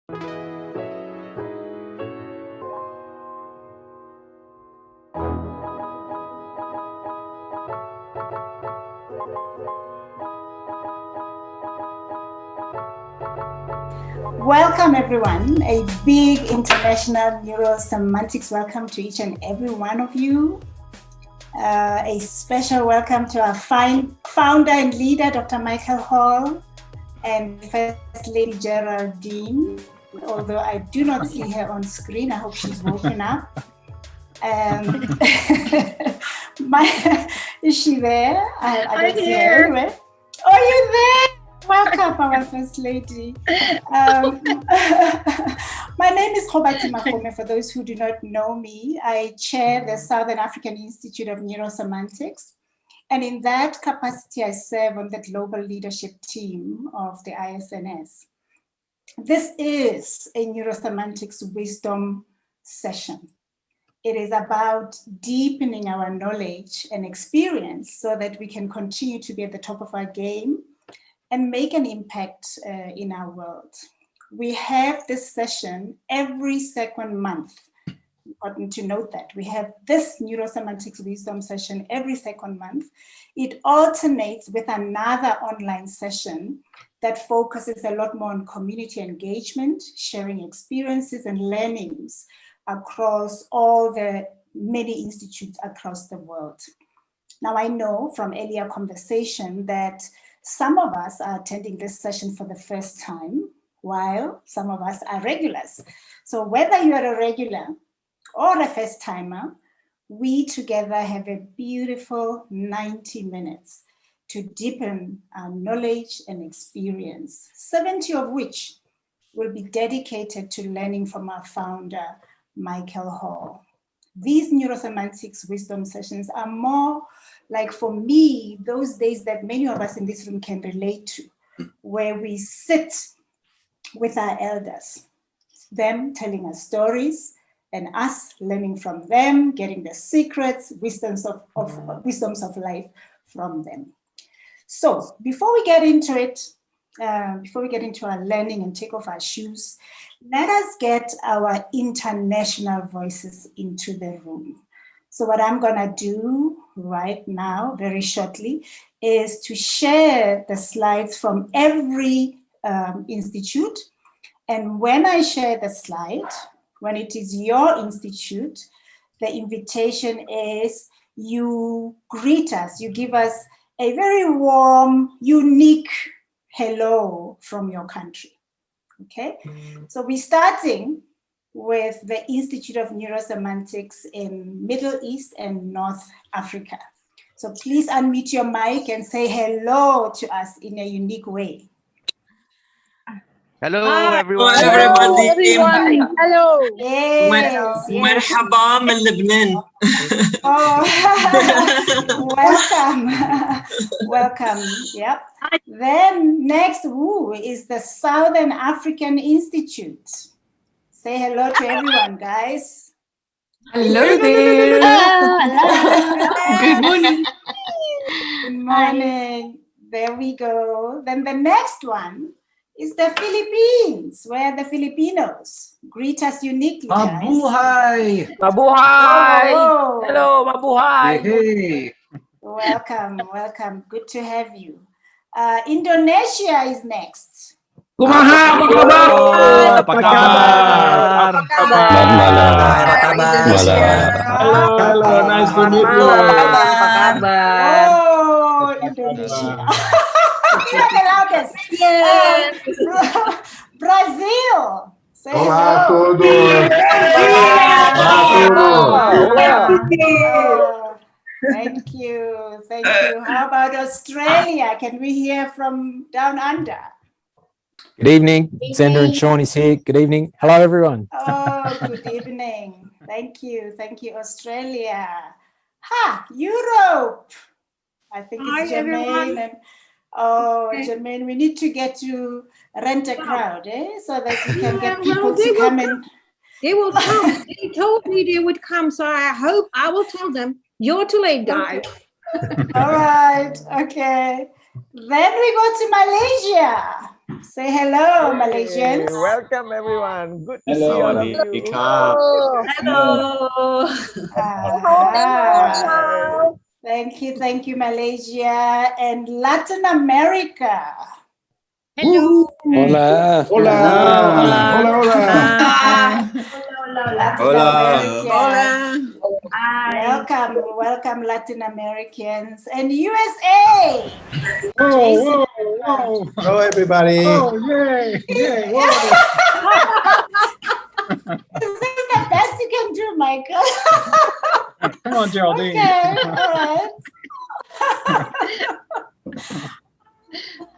Welcome everyone, a big international Neuro-Semantics welcome to each and every one of you. A special welcome to our fine founder and leader, Dr. Michael Hall, and First Lady Geraldine, although I do not see her on screen. I hope she's woken up. Is she there? I don't see her anyway. Oh, you're there! Welcome, our First Lady. My name is Khobati Makome. For those who do not know me, I chair the Southern African Institute of Neuro-Semantics. And in that capacity, I serve on the global leadership team of the ISNS. This is a Neuro-Semantics wisdom session. It is about deepening our knowledge and experience so that we can continue to be at the top of our game and make an impact in our world. We have this session every second month. Important to note that we have this Neuro-Semantics wisdom session every second month. It alternates with another online session that focuses a lot more on community engagement, sharing experiences and learnings across all the many institutes across the world. Now, I know from earlier conversation that some of us are attending this session for the first time, while some of us are regulars. So whether you are a regular or a first timer, we together have a beautiful 90 minutes to deepen our knowledge and experience, 70 of which will be dedicated to learning from our founder, Michael Hall. These Neuro-Semantics wisdom sessions are more like, for me, those days that many of us in this room can relate to, where we sit with our elders, them telling us stories and us learning from them, getting the secrets, wisdoms of life from them. So before we get into it, before we get into our learning and take off our shoes, let us get our international voices into the room. So what I'm gonna do right now, very shortly, is to share the slides from every institute. And when I share the slide, when it is your institute, the invitation is you greet us, you give us a very warm, unique hello from your country, okay? So we're starting with the Institute of Neuro-Semantics in Middle East and North Africa. So please unmute your mic and say hello to us in a unique way. Hello, Hi. everyone. Hello, everyone. Hello. Yes, yes. مرحبا من لبنان. Oh, welcome. Welcome. Yep. Then next, is the Southern African Institute. Say hello to everyone, guys. Hello there. Good morning. Good morning. There we go. Then the next one is the Philippines, where the Filipinos greet us uniquely, guys. Mabuhay! Mabuhay. Oh. Hello, mabuhay. Hey. Welcome, welcome. Good to have you. Indonesia is next. Kumaha, apa kabar? Apa kabar? Halo, nice to meet you. Apa kabar? Oh, Indonesia. You're the loudest. Yes. Brazil. Say Olá a hello. todos. Thank you. Thank you. How about Australia? Can we hear from down under? Good evening. Xander and Sean is here. Good evening. Hello, everyone. Oh, good evening. Thank you. Thank you, Australia. Europe. I think it's Jermaine. And, Jermaine, we need to get to rent a crowd, so that we can get people to come in. They will come. They told me they would come, so I will tell them, you're too late, guys. All right. Okay. Then we go to Malaysia. Say hello, Malaysians. Welcome everyone. Good to Hello. see all of you. Hello. Ah, thank you, Malaysia and Latin America. Hello. Hola. Hola. Hola, hola. Latin Hola. America. Welcome, Latin Americans and USA. Whoa, whoa. Hello, everybody. Oh, yay. Yay. Whoa. This is the best you can do, Michael. Come on, Geraldine. Okay, all right.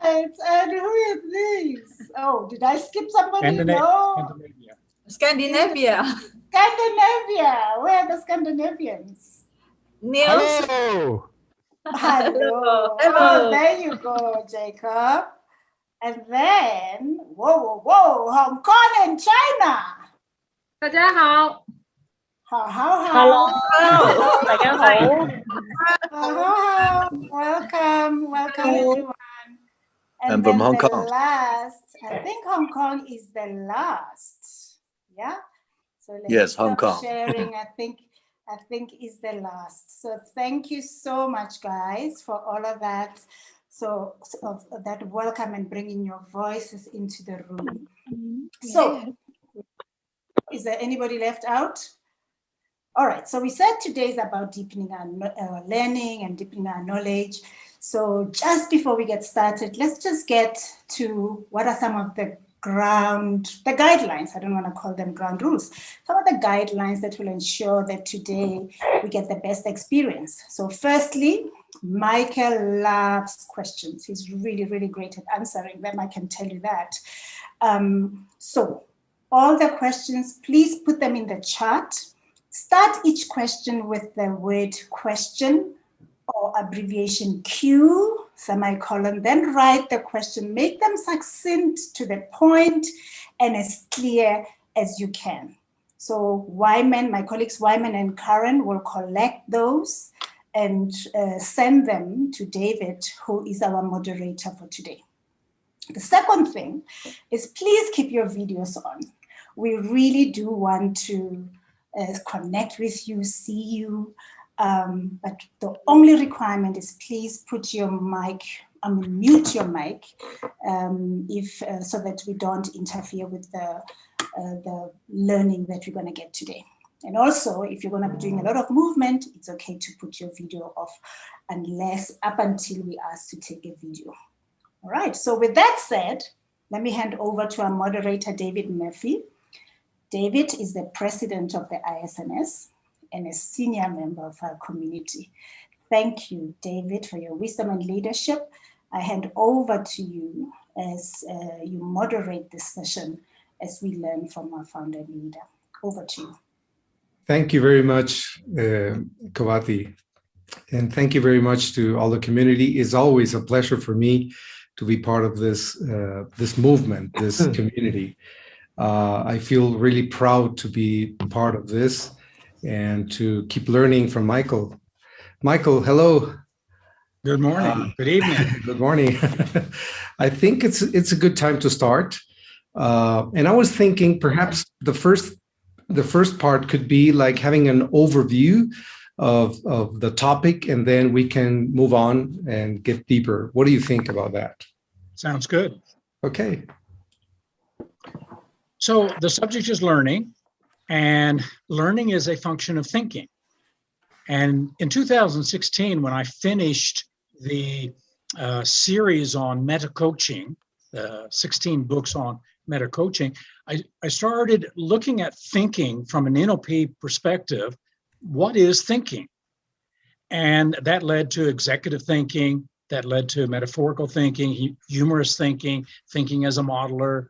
Right, and who is this? Oh, did I skip somebody? No. Scandinavia. Scandinavia. Where are the Scandinavians? Niels. Hello. Hello. Oh, there you go, Jacob. And then, whoa, Hong Kong and China. 大家好。How? Hello. 大家好。Welcome, everyone. And from then Hong the Kong. last, I think Hong Kong is the last. Yeah. So let Yes, me Hong stop Kong. sharing. I think is the last. So thank you so much, guys, for all of that. So that welcome and bringing your voices into the room. So, is there anybody left out? All right, so we said today is about deepening our learning and deepening our knowledge. So just before we get started, let's just get to what are some of the guidelines. I don't want to call them ground rules. Some of the guidelines that will ensure that today we get the best experience. So firstly, Michael loves questions. He's really, really great at answering them. I can tell you that. So all the questions, please put them in the chat. Start each question with the word question or abbreviation Q, semicolon, then write the question, make them succinct to the point and as clear as you can. So Wyman, my colleagues Wyman and Karen will collect those and send them to David, who is our moderator for today. The second thing is please keep your videos on. We really do want to connect with you, see you, but the only requirement is please put your mic, mute your mic, so that we don't interfere with the learning that we're going to get today. And also, if you're going to be doing a lot of movement, it's okay to put your video off up until we ask to take a video. All right, so with that said, let me hand over to our moderator, David Murphy. David is the president of the ISNS and a senior member of our community. Thank you, David, for your wisdom and leadership. I hand over to you as you moderate this session as we learn from our founder leader. Over to you. Thank you very much, Kawati. And thank you very much to all the community. It's always a pleasure for me to be part of this, this movement, this community. I feel really proud to be part of this and to keep learning from Michael. Michael, hello. Good morning. Good evening. Good morning. I think it's a good time to start. And I was thinking perhaps the first part could be like having an overview of the topic, and then we can move on and get deeper. What do you think about that? Sounds good. Okay. So the subject is learning, and learning is a function of thinking. And in 2016, when I finished the series on meta-coaching, 16 books on meta-coaching, I started looking at thinking from an NLP perspective. What is thinking? And that led to executive thinking, that led to metaphorical thinking, humorous thinking, thinking as a modeler,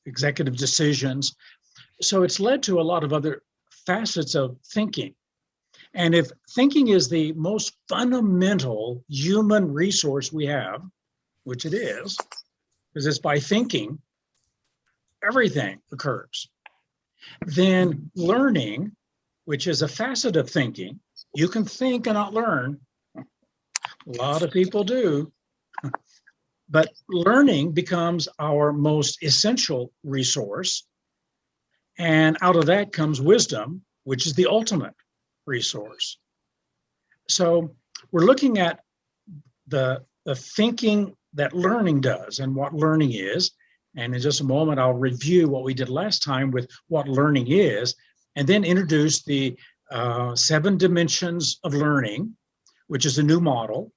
executive decisions. So it's led to a lot of other facets of thinking. And if thinking is the most fundamental human resource we have, which it is, because it's by thinking everything occurs, then learning, which is a facet of thinking, you can think and not learn. A lot of people do. But learning becomes our most essential resource. And out of that comes wisdom, which is the ultimate resource. So we're looking at the thinking that learning does and what learning is. And in just a moment, I'll review what we did last time with what learning is, and then introduce the 7 dimensions of learning, which is a new model.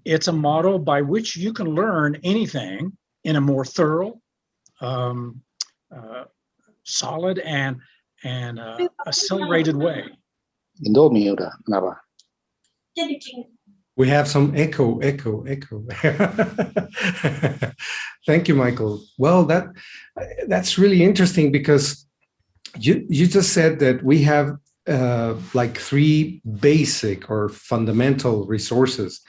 It's a model by which you can learn anything in a more thorough, solid, and accelerated way. Indomie udah, kenapa? We have some echo. Thank you, Michael. Well, that's really interesting because you just said that we have like 3 basic or fundamental resources.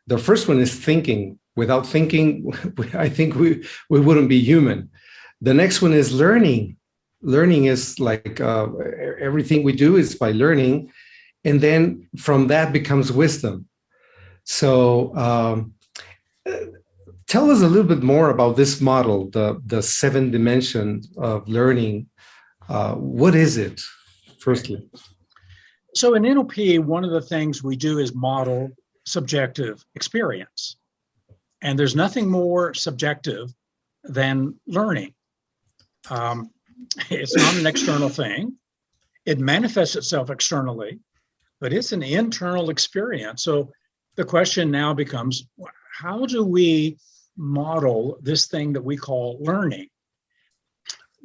The first one is thinking. Without thinking, I think we wouldn't be human. The next one is learning. Learning is like everything we do is by learning. And then from that becomes wisdom. So tell us a little bit more about this model, the 7 dimensions of learning. What is it, firstly? So in NLP, one of the things we do is model subjective experience. And there's nothing more subjective than learning. It's not an external thing. It manifests itself externally, but it's an internal experience. So the question now becomes, how do we model this thing that we call learning?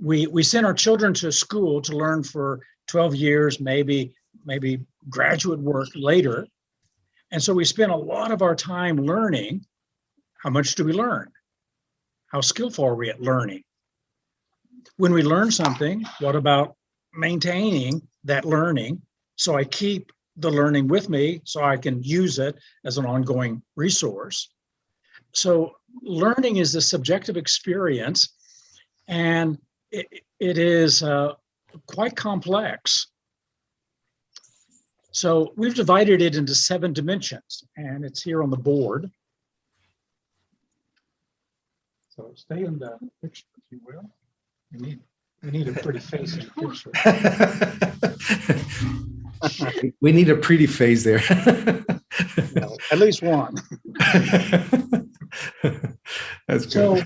We send our children to school to learn for 12 years, maybe graduate work later. And so we spend a lot of our time learning. How much do we learn? How skillful are we at learning? When we learn something, what about maintaining that learning so I keep the learning with me so I can use it as an ongoing resource? So learning is a subjective experience, and it is quite complex. So we've divided it into 7 dimensions, and it's here on the board. So stay in the picture, if you will. We need a pretty face in the picture. We need a pretty face there. Well, at least one. That's good. So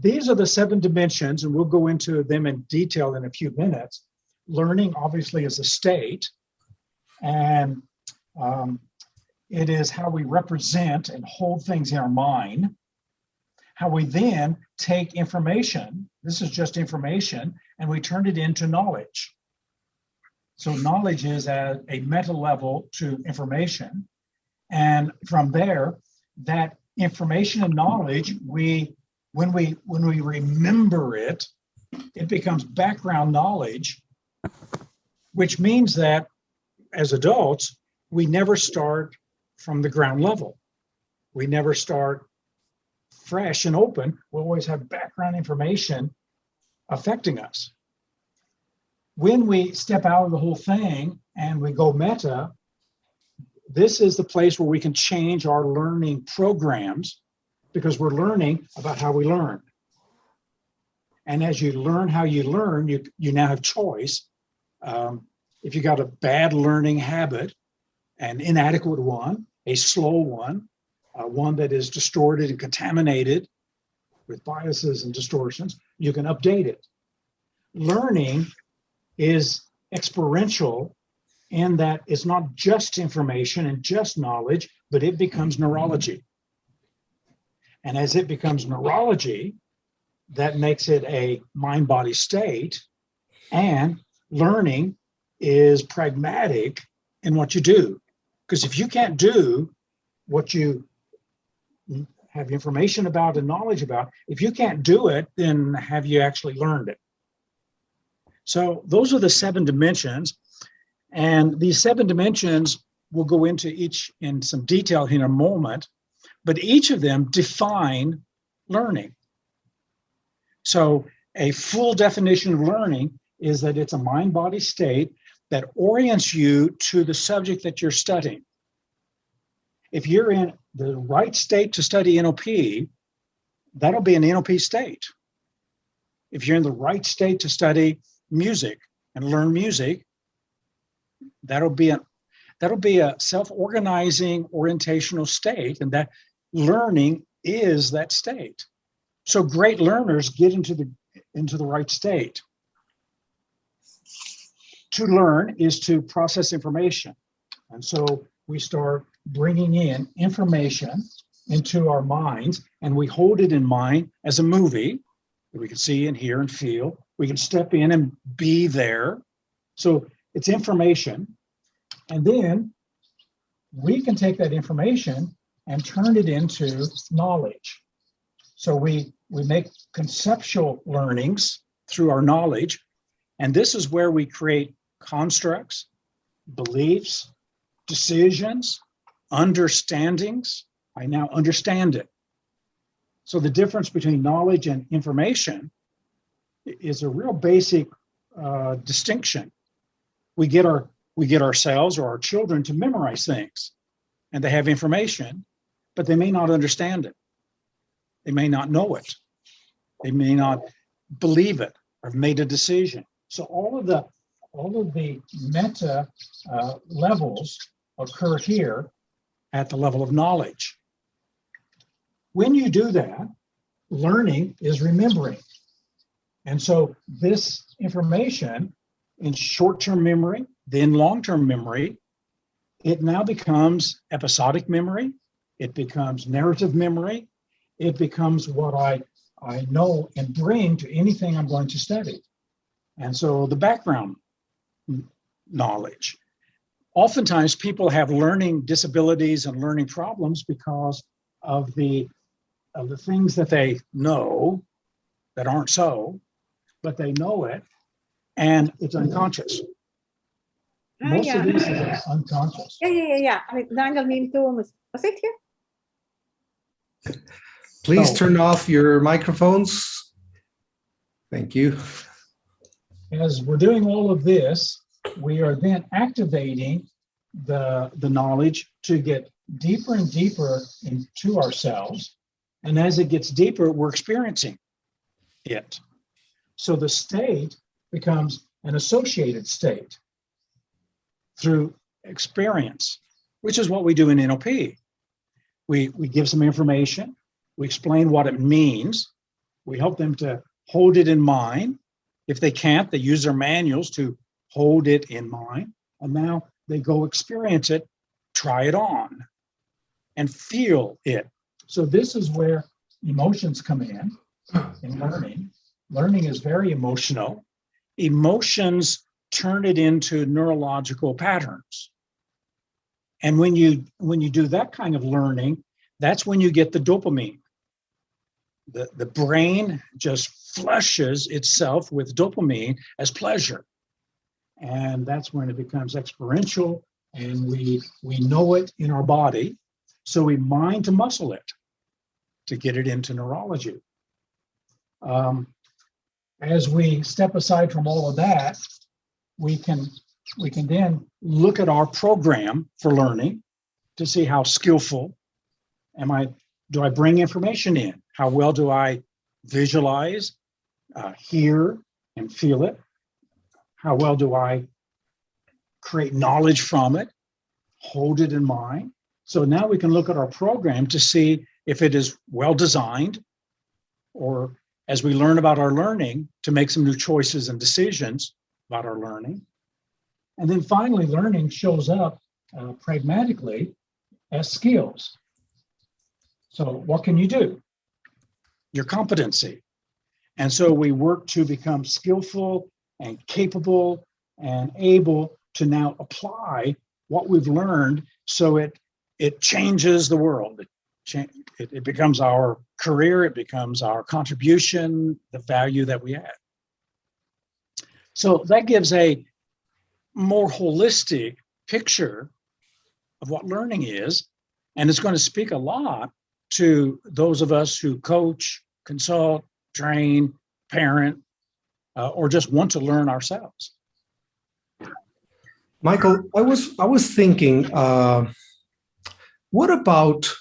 these are the 7 dimensions, and we'll go into them in detail in a few minutes. Learning, obviously, is a state, and it is how we represent and hold things in our mind, how we then take information, this is just information, and we turn it into knowledge. So knowledge is at a meta level to information. And from there, that information and knowledge, when we remember it, it becomes background knowledge, which means that as adults, we never start from the ground level. We never start fresh and open. We always have background information affecting us. When we step out of the whole thing and we go meta, this is the place where we can change our learning programs, because we're learning about how we learn. And as you learn how you learn, you now have choice. If you got a bad learning habit, an inadequate one, a slow one, one that is distorted and contaminated with biases and distortions, you can update it. Learning is experiential in that it's not just information and just knowledge, but it becomes neurology. And as it becomes neurology, that makes it a mind-body state, and learning is pragmatic in what you do. Because if you can't do what you have information about and knowledge about, if you can't do it, then have you actually learned it? So those are the 7 dimensions. And these 7 dimensions, we'll go into each in some detail in a moment, but each of them define learning. So a full definition of learning is that it's a mind-body state that orients you to the subject that you're studying. If you're in the right state to study NLP, that'll be an NLP state. If you're in the right state to study music and learn music, that'll be a self-organizing orientational state, and that learning is that state. So great learners get into the right state. To learn is to process information. And so we start bringing in information into our minds, and we hold it in mind as a movie that we can see and hear and feel. We can step in and be there. So it's information. And then we can take that information and turn it into knowledge. So we make conceptual learnings through our knowledge. And this is where we create constructs, beliefs, decisions, understandings. I now understand it. So the difference between knowledge and information is a real basic distinction. We get ourselves or our children to memorize things, and they have information, but they may not understand it. They may not know it. They may not believe it or have made a decision. So all of the meta levels occur here at the level of knowledge. When you do that, learning is remembering. And so this information in short-term memory, then long-term memory, it now becomes episodic memory. It becomes narrative memory. It becomes what I know and bring to anything I'm going to study. And so the background knowledge. Oftentimes people have learning disabilities and learning problems because of the things that they know that aren't so, but they know it, and it's unconscious. Most of this is unconscious. Ja. Daniel neemt Thomas. Wat zegt je? Please turn off your microphones. Thank you. As we're doing all of this, we are then activating the knowledge to get deeper and deeper into ourselves. And as it gets deeper, we're experiencing it. So the state becomes an associated state through experience, which is what we do in NLP. We give some information, we explain what it means, we help them to hold it in mind. If they can't, they use their manuals to hold it in mind, and now they go experience it, try it on, and feel it. So this is where emotions come in learning. Learning is very emotional. Emotions turn it into neurological patterns. And when you do that kind of learning, that's when you get the dopamine. The brain just flushes itself with dopamine as pleasure. And that's when it becomes experiential, and we know it in our body. So we mind to muscle it to get it into neurology. As we step aside from all of that, we can then look at our program for learning to see how skillful do I bring information in? How well do I visualize, hear, and feel it? How well do I create knowledge from it, hold it in mind? So now we can look at our program to see if it is well designed, or as we learn about our learning, to make some new choices and decisions about our learning. And then finally, learning shows up pragmatically as skills. So what can you do? Your competency. And so we work to become skillful and capable and able to now apply what we've learned, so it changes the world. It becomes our career, it becomes our contribution, the value that we add. So that gives a more holistic picture of what learning is, and it's going to speak a lot to those of us who coach, consult, train, parent, or just want to learn ourselves. Michael, I was thinking, what about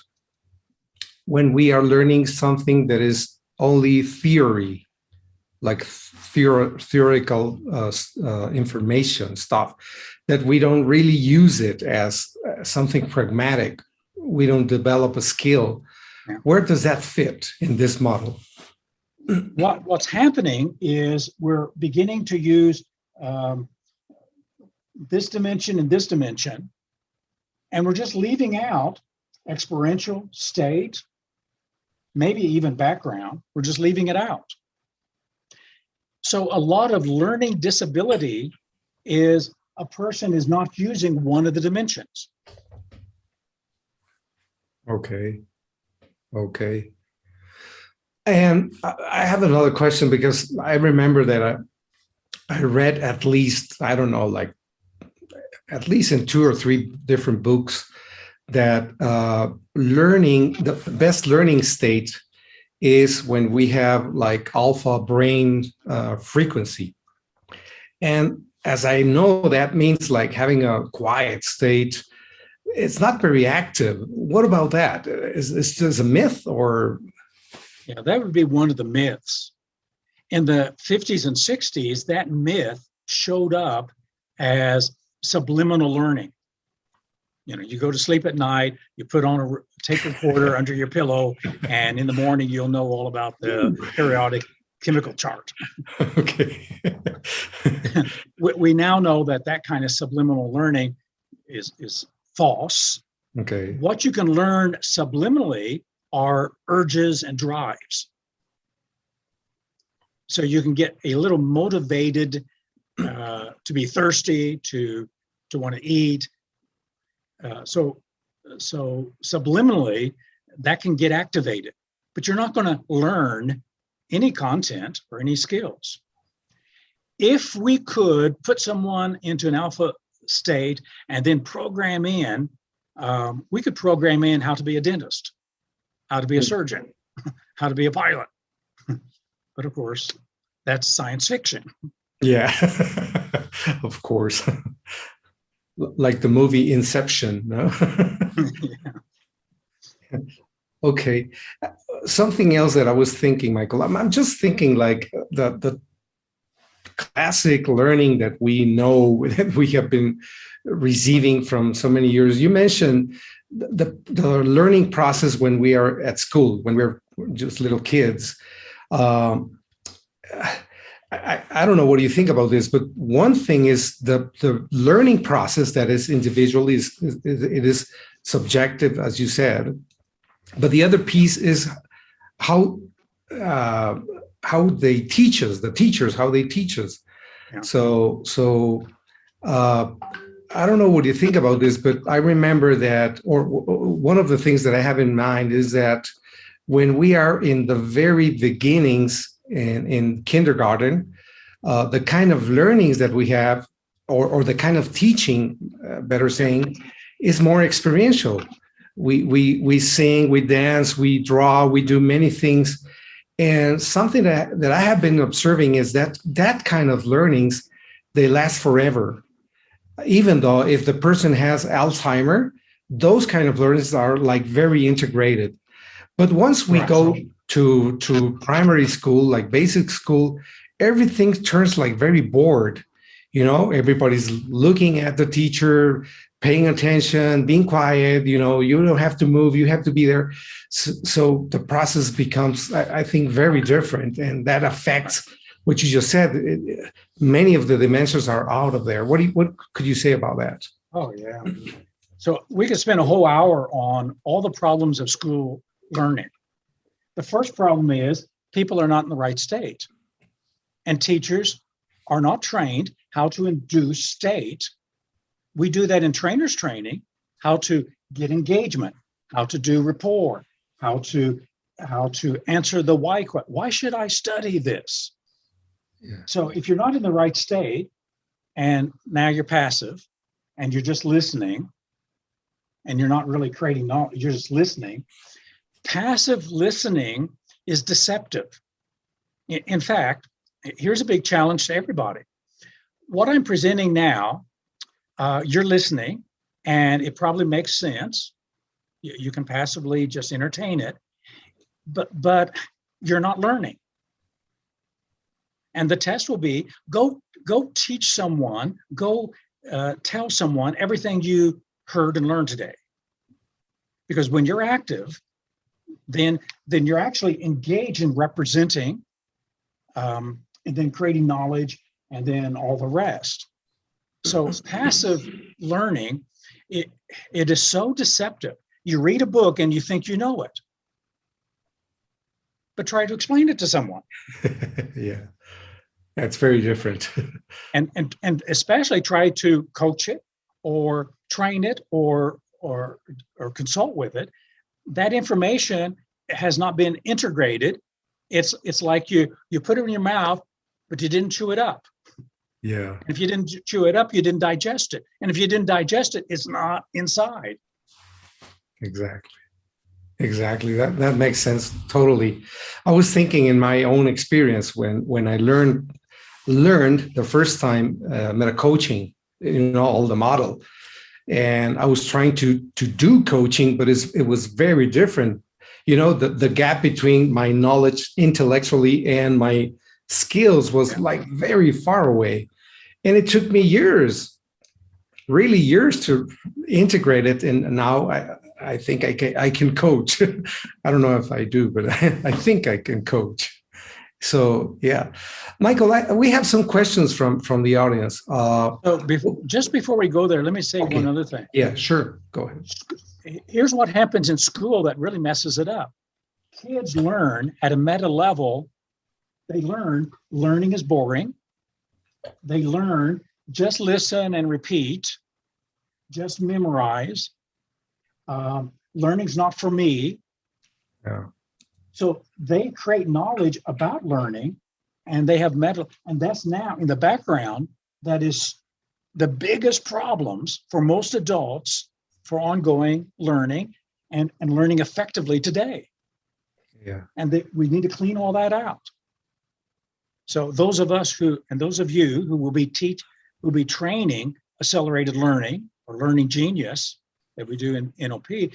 when we are learning something that is only theory, like theoretical information stuff, that we don't really use it as something pragmatic. We don't develop a skill. Yeah. Where does that fit in this model? What's happening is we're beginning to use this dimension and this dimension, and we're just leaving out experiential, state, maybe even background. We're just leaving it out. So a lot of learning disability is a person is not using one of the dimensions. Okay. And I have another question, because I remember that I read at least, I don't know, like at least in 2 or 3 different books, that learning, the best learning state is when we have like alpha brain frequency. And as I know, that means like having a quiet state. It's not very active. What about that? Is this a myth, or? Yeah, that would be one of the myths. In the 50s and 60s, that myth showed up as subliminal learning. You know, you go to sleep at night, you put on a tape recorder under your pillow, and in the morning you'll know all about the periodic chemical chart. Okay. We now know that that kind of subliminal learning is false. Okay. What you can learn subliminally are urges and drives. So you can get a little motivated to be thirsty, to want to eat. So subliminally, that can get activated, but you're not going to learn any content or any skills. If we could put someone into an alpha state and then program in, we could program in how to be a dentist, how to be a surgeon, how to be a pilot. But of course, that's science fiction. Yeah, of course. Like the movie Inception, no? Yeah. Okay. Something else that I was thinking, Michael, I'm just thinking like the classic learning that we know, that we have been receiving from so many years. You mentioned the learning process when we are at school, when we're just little kids. I don't know what you think about this, but one thing is the learning process that is individual, it is subjective, as you said. But the other piece is how they teach us, the teachers, how they teach us. Yeah. So I don't know what you think about this, but I remember that, or one of the things that I have in mind is that when we are in the very beginnings in kindergarten, the kind of learnings that we have, or the kind of teaching, better saying, is more experiential. We sing, we dance, we draw, we do many things. And something that I have been observing is that kind of learnings, they last forever. Even though if the person has Alzheimer, those kind of learnings are like very integrated. But once we go to primary school, like basic school, everything turns like very bored. You know, everybody's looking at the teacher, paying attention, being quiet. You know, you don't have to move, you have to be there. So the process becomes, I think, very different. And that affects what you just said. Many of the dimensions are out of there. What could you say about that? Oh, yeah. So we could spend a whole hour on all the problems of school learning. The first problem is people are not in the right state. And teachers are not trained how to induce state. We do that in trainers training, how to get engagement, how to do rapport, how to answer the why question. Why should I study this? Yeah. So if you're not in the right state, and now you're passive, and you're just listening, and you're not really creating knowledge, you're just listening. Passive listening is deceptive. In fact, here's a big challenge to everybody. What I'm presenting now, you're listening, and it probably makes sense. You can passively just entertain it. but you're not learning. And the test will be, go teach someone, tell someone everything you heard and learned today. Because when you're active, then you're actually engaged in representing, and then creating knowledge, and then all the rest. So passive learning, it is so deceptive. You read a book and you think you know it, but try to explain it to someone. Yeah, that's very different. and especially try to coach it or train it or consult with it. That information has not been integrated. It's like you put it in your mouth, but you didn't chew it up. Yeah. If you didn't chew it up, you didn't digest it. And if you didn't digest it, it's not inside. Exactly. That makes sense totally. I was thinking in my own experience when I learned the first time meta coaching, all the model, and I was trying to do coaching, but it was very different. The gap between my knowledge intellectually and my skills was like very far away. And it took me really years to integrate it. And now I think I can coach. I don't know if I do, but I think I can coach. So, yeah. Michael, we have some questions from the audience. Just before we go there, let me say one other thing. Yeah, sure. Go ahead. Here's what happens in school that really messes it up. Kids learn at a meta level. They learn learning is boring. They learn just listen and repeat, just memorize. Learning's not for me. Yeah. So they create knowledge about learning, and they have meta, and that's now in the background. That is the biggest problems for most adults for ongoing learning and learning effectively today. Yeah. And we need to clean all that out. So those of us and those of you who will be training accelerated learning or learning genius that we do in NLP,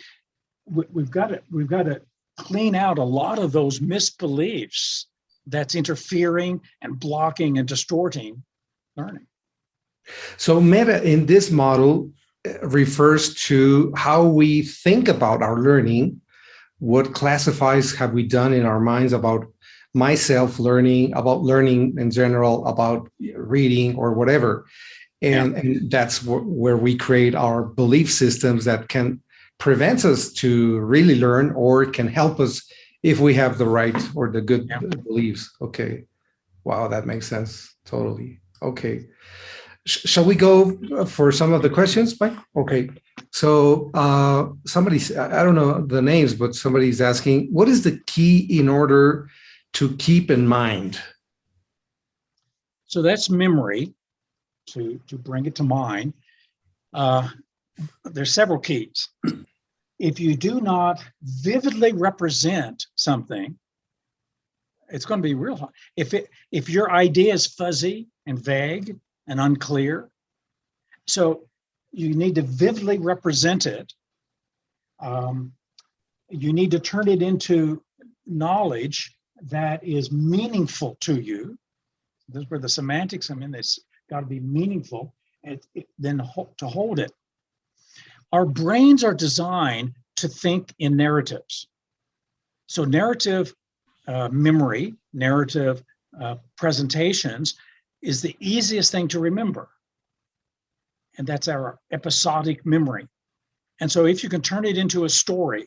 we've got to clean out a lot of those misbeliefs that's interfering and blocking and distorting learning. So meta in this model refers to how we think about our learning. What classifies have we done in our minds about myself learning, about learning in general, about reading or whatever. And that's where we create our belief systems that can prevent us to really learn or can help us if we have the right or the good beliefs. Okay. Wow, that makes sense. Totally. Okay. Shall we go for some of the questions, Mike? Okay. So somebody's, I don't know the names, but somebody's asking, what is the key in order to keep in mind? So that's memory, to bring it to mind. There's several keys. If you do not vividly represent something, it's going to be real hard. If your idea is fuzzy and vague and unclear, so you need to vividly represent it. You need to turn it into knowledge that is meaningful to you. This is where the semantics, it's got to be meaningful, and then to hold it. Our brains are designed to think in narratives. So narrative memory, narrative presentations is the easiest thing to remember. And that's our episodic memory. And so if you can turn it into a story,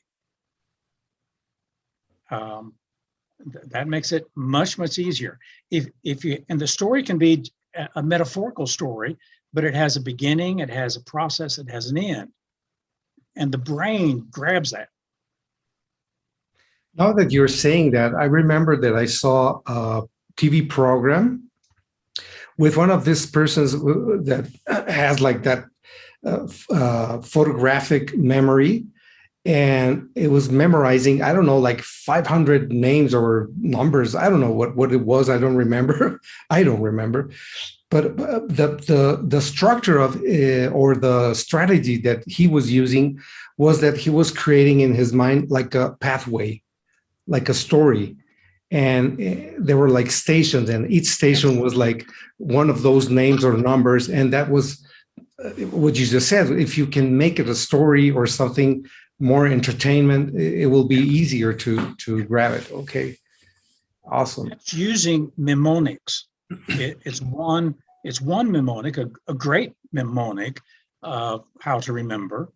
that makes it much, much easier. And the story can be a metaphorical story, but it has a beginning, it has a process, it has an end. And the brain grabs that. Now that you're saying that, I remember that I saw a TV program with one of these persons that has like that photographic memory. And it was memorizing, I don't know, like 500 names or numbers. I don't know what it was. I don't remember. I don't remember. But the structure of or the strategy that he was using was that he was creating in his mind like a pathway like a story, and there were like stations, and each station was like one of those names or numbers, and that was what you just said. If you can make it a story or something more entertainment, it will be easier to grab it. Okay, awesome. It's using mnemonics. It's one mnemonic, a great mnemonic of how to remember.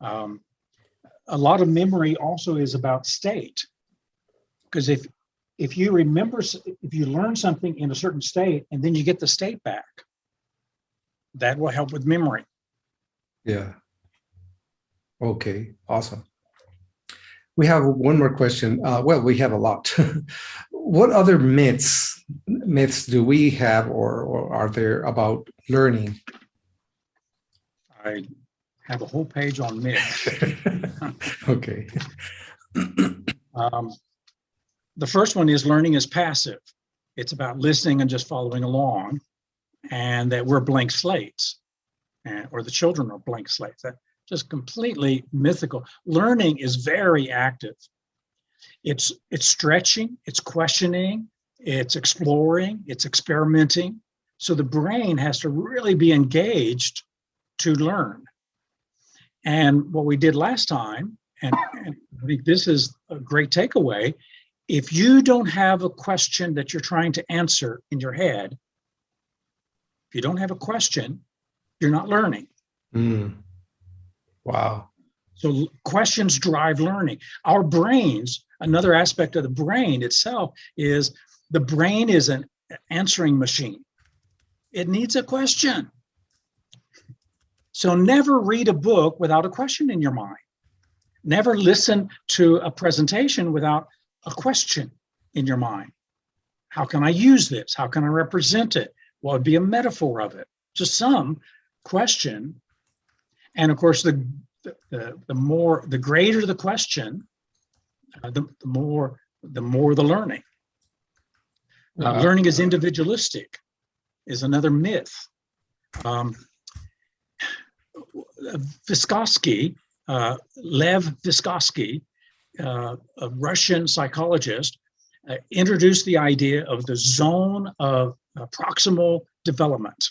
A lot of memory also is about state, because if you remember, if you learn something in a certain state and then you get the state back, that will help with memory. Yeah. Okay, awesome. We have one more question. Well, we have a lot. What other myths do we have, or are there about learning? I have a whole page on myths. Okay. The first one is learning is passive. It's about listening and just following along, and that we're blank slates, or the children are blank slates. That just completely mythical. Learning is very active. It's stretching, it's questioning, it's exploring, it's experimenting. So the brain has to really be engaged to learn. And what we did last time, and I think this is a great takeaway, if you don't have a question that you're trying to answer in your head, if you don't have a question, you're not learning. Wow. So questions drive learning. Our brains, another aspect of the brain itself is the brain is an answering machine. It needs a question. So never read a book without a question in your mind. Never listen to a presentation without a question in your mind. How can I use this? How can I represent it? What would be a metaphor of it? Just some question. And of course, the greater the question, the more the learning. Learning is individualistic is another myth. Vygotsky, Lev Vygotsky, a Russian psychologist, introduced the idea of the zone of proximal development.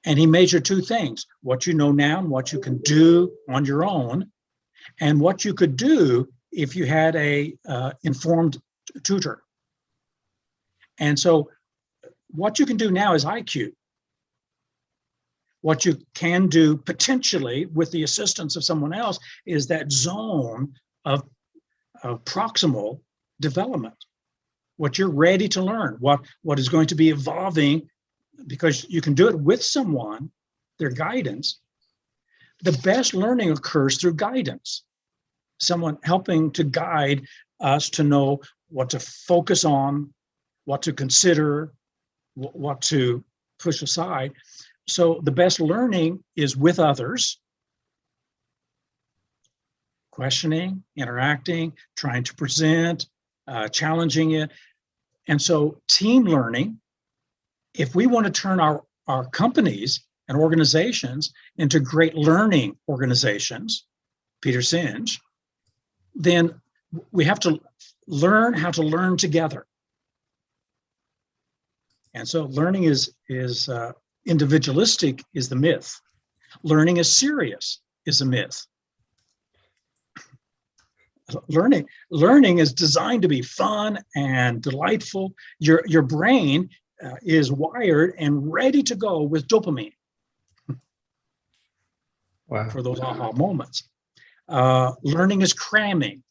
And he measured two things: what you know now and what you can do on your own, and what you could do if you had a informed tutor. And so what you can do now is IQ. What you can do potentially with the assistance of someone else is that zone of proximal development. What you're ready to learn, what is going to be evolving, because you can do it with someone, their guidance. The best learning occurs through guidance. Someone helping to guide us to know what to focus on, what to consider, what to push aside. So the best learning is with others, questioning, interacting, trying to present, challenging it. And so team learning, if we want to turn our companies and organizations into great learning organizations, Peter Singe, then we have to learn how to learn together. And so learning is individualistic is the myth. Learning is serious is a myth. Learning is designed to be fun and delightful. Your brain is wired and ready to go with dopamine. Wow. For those aha moments. Learning is cramming.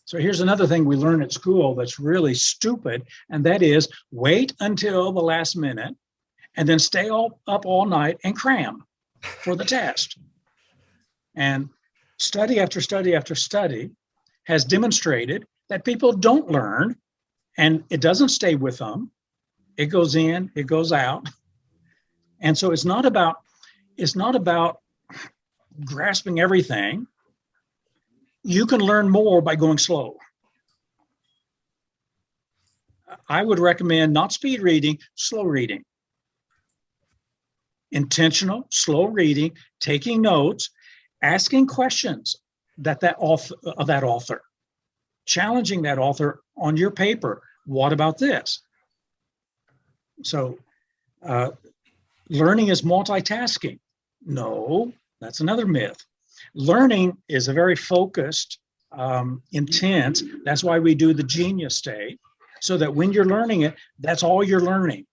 So here's another thing we learn at school that's really stupid, and that is wait until the last minute and then stay up all night and cram for the test. And study after study after study has demonstrated that people don't learn, and it doesn't stay with them. It goes in, it goes out. And so it's not about grasping everything. You can learn more by going slow. I would recommend not speed reading, slow reading. Intentional, slow reading, taking notes, asking questions that author. challenging that author on your paper. What about this? So learning is multitasking. No, that's another myth. Learning is a very focused, intense. That's why we do the genius state, so that when you're learning it, that's all you're learning.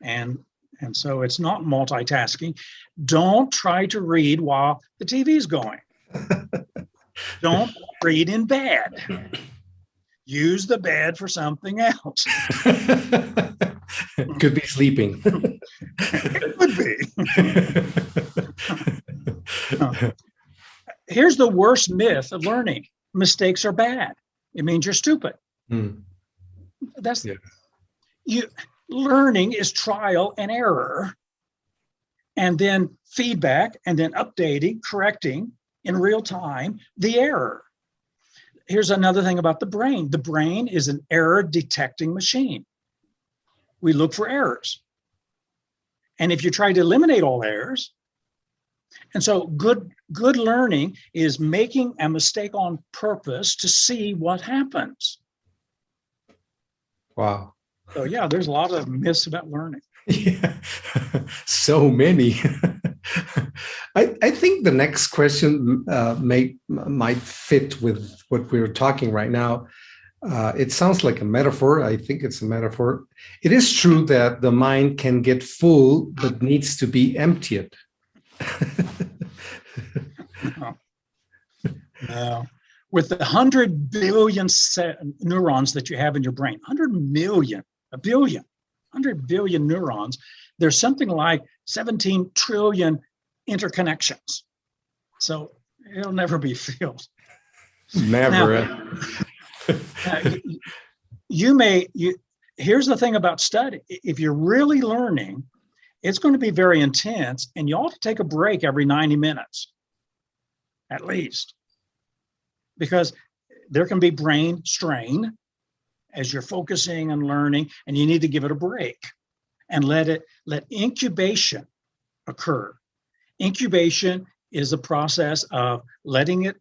And so it's not multitasking. Don't try to read while the TV's going. Don't read in bed. Use the bed for something else. Could be sleeping. It could be. Here's the worst myth of learning. Mistakes are bad. It means you're stupid. That's learning is trial and error, and then feedback, and then updating, correcting in real time the error. Here's another thing about the brain. The brain is an error detecting machine. We look for errors. And if you try to eliminate all errors, and so good learning is making a mistake on purpose to see what happens. Wow. So yeah, there's a lot of myths about learning. Yeah, so many. I think the next question might fit with what we're talking right now. It sounds like a metaphor. I think it's a metaphor. It is true that the mind can get full, but needs to be emptied. No. With the 100 billion neurons that you have in your brain, 100 million, a billion, 100 billion neurons, there's something like 17 trillion interconnections. So it'll never be filled. Never. Here's the thing about study. If you're really learning, it's going to be very intense, and you ought to take a break every 90 minutes, at least. Because there can be brain strain as you're focusing and learning, and you need to give it a break and let incubation occur. Incubation is the process of letting it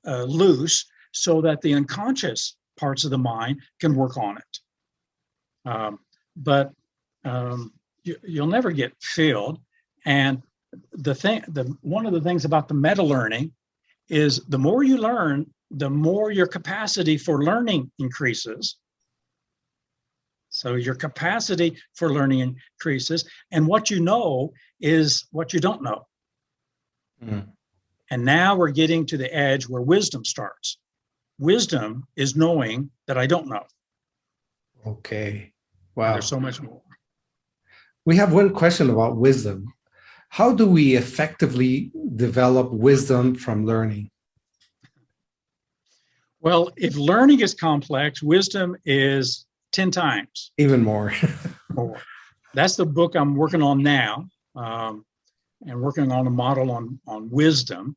loose so that the unconscious parts of the mind can work on it. But you'll never get filled. And one of the things about the meta learning is the more you learn, the more your capacity for learning increases. So your capacity for learning increases, and what you know is what you don't know. And now we're getting to the edge where wisdom starts. Wisdom is knowing that I don't know. Okay. Wow. There's so much more. We have one question about wisdom. How do we effectively develop wisdom from learning? Well, if learning is complex, wisdom is 10 times. Even more. More. That's the book I'm working on now, and working on a model on wisdom.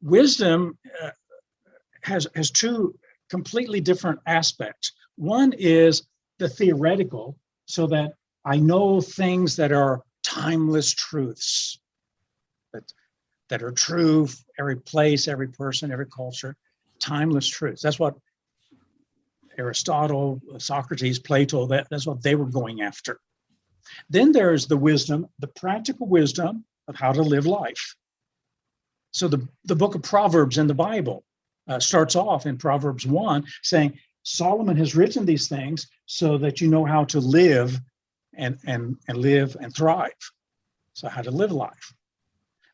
Wisdom has two completely different aspects. One is the theoretical, so that I know things that are timeless truths, that are true for every place, every person, every culture, timeless truths. That's what Aristotle, Socrates, Plato, that's what they were going after. Then there's the wisdom, the practical wisdom of how to live life. So the book of Proverbs in the Bible starts off in Proverbs 1 saying, Solomon has written these things so that you know how to live and live and thrive. So how to live life.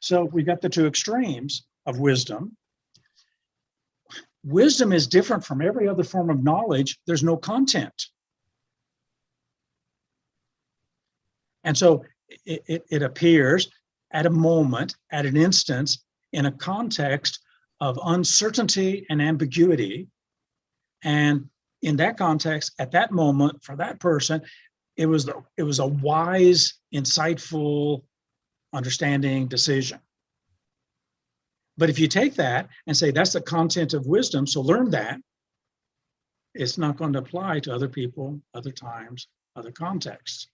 So we got the two extremes of wisdom. Wisdom is different from every other form of knowledge. There's no content. And so it appears at a moment, at an instance, in a context of uncertainty and ambiguity. And in that context, at that moment, for that person, it was a wise, insightful, understanding decision. But if you take that and say that's the content of wisdom, so learn that, it's not going to apply to other people, other times, other contexts.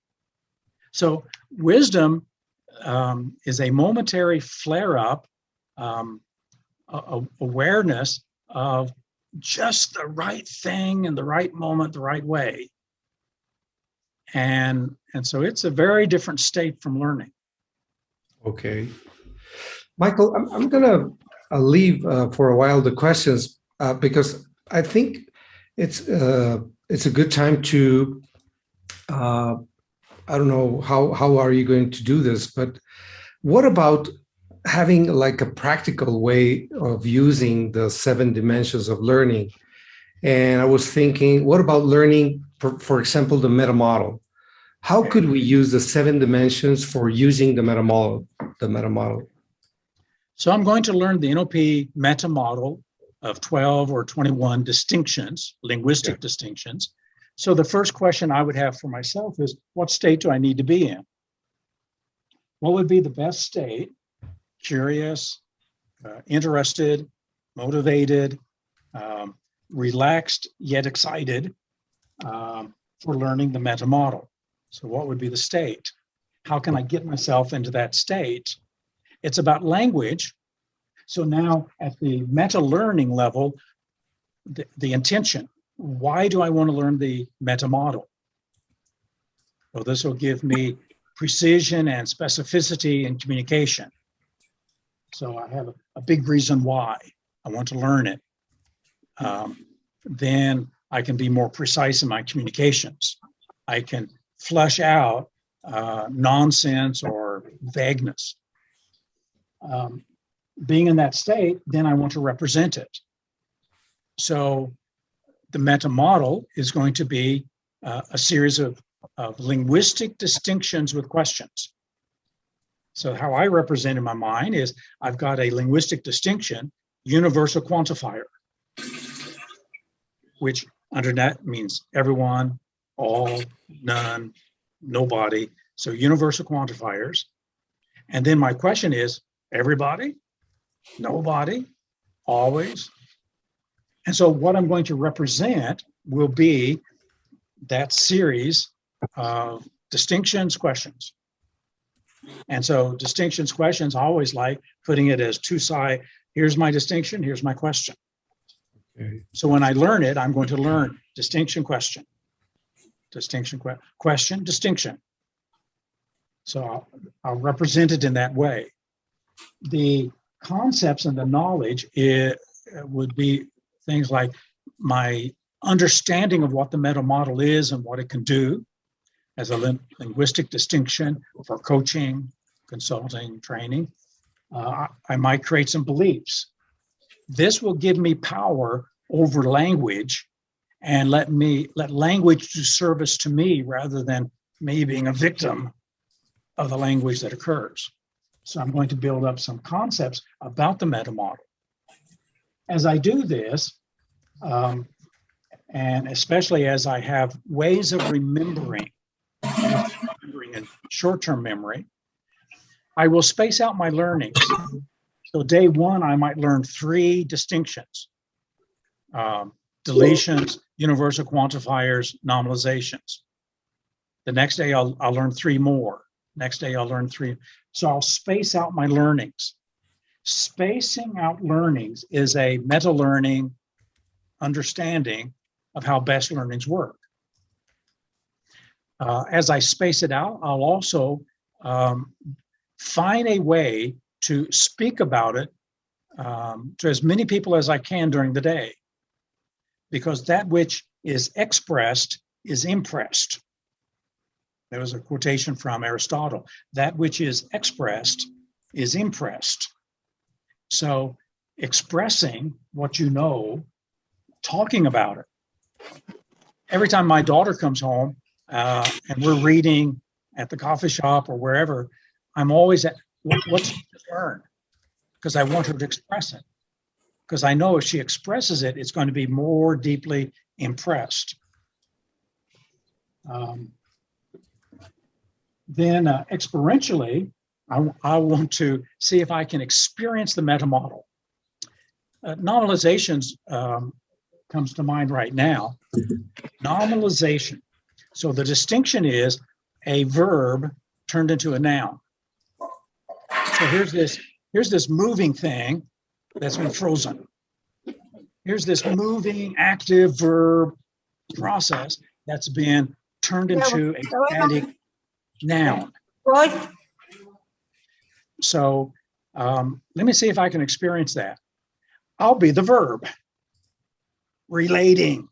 So wisdom is a momentary flare-up awareness of just the right thing in the right moment, the right way. And so it's a very different state from learning. Okay. Michael, I'm going to leave for a while the questions because I think it's a good time to, I don't know, how are you going to do this, but what about having like a practical way of using the 7 dimensions of learning? And I was thinking, what about learning, for example, the meta model? How could we use the 7 dimensions for using the meta model? So I'm going to learn the NLP meta model of 12 or 21 distinctions, linguistic distinctions. So the first question I would have for myself is, what state do I need to be in? What would be the best state? Curious, interested, motivated, relaxed yet excited for learning the meta model. So what would be the state? How can I get myself into that state? It's about language. So now at the meta learning level, the intention, why do I want to learn the meta model? Well, this will give me precision and specificity in communication. So I have a big reason why I want to learn it. Then I can be more precise in my communications. I can flush out nonsense or vagueness. Being in that state, then I want to represent it. So the meta model is going to be a series of linguistic distinctions with questions. So how I represent in my mind is I've got a linguistic distinction, universal quantifier, which under that means everyone, all, none, nobody. So universal quantifiers. And then my question is, everybody, nobody, always. And so what I'm going to represent will be that series of distinctions, questions. And so distinctions, questions, I always like putting it as two sides. Here's my distinction, here's my question. Okay. So when I learn it, I'm going to learn distinction, question. Distinction, question, distinction. So I'll represent it in that way. The concepts and the knowledge would be things like my understanding of what the meta model is and what it can do as a linguistic distinction for coaching, consulting, training. I might create some beliefs. This will give me power over language and let language do service to me rather than me being a victim of the language that occurs. So I'm going to build up some concepts about the meta model. As I do this, and especially as I have ways of remembering in short-term memory, I will space out my learnings. So day one, I might learn 3 distinctions, deletions, universal quantifiers, normalizations. The next day, I'll learn 3 more. Next day, I'll learn 3. So I'll space out my learnings. Spacing out learnings is a meta-learning understanding of how best learnings work. As I space it out, I'll also find a way to speak about it to as many people as I can during the day, because that which is expressed is impressed. There was a quotation from Aristotle, that which is expressed is impressed. So expressing what you know, talking about it. Every time my daughter comes home and we're reading at the coffee shop or wherever, I'm always at, what's she learn? Because I want her to express it. Because I know if she expresses it, it's going to be more deeply impressed. Then experientially, I want to see if I can experience the meta model. Normalizations comes to mind right now. Normalization. So the distinction is a verb turned into a noun. So here's this moving thing, that's been frozen. Here's this moving, active verb process that's been turned into a static noun. So let me see if I can experience that. I'll be the verb, relating.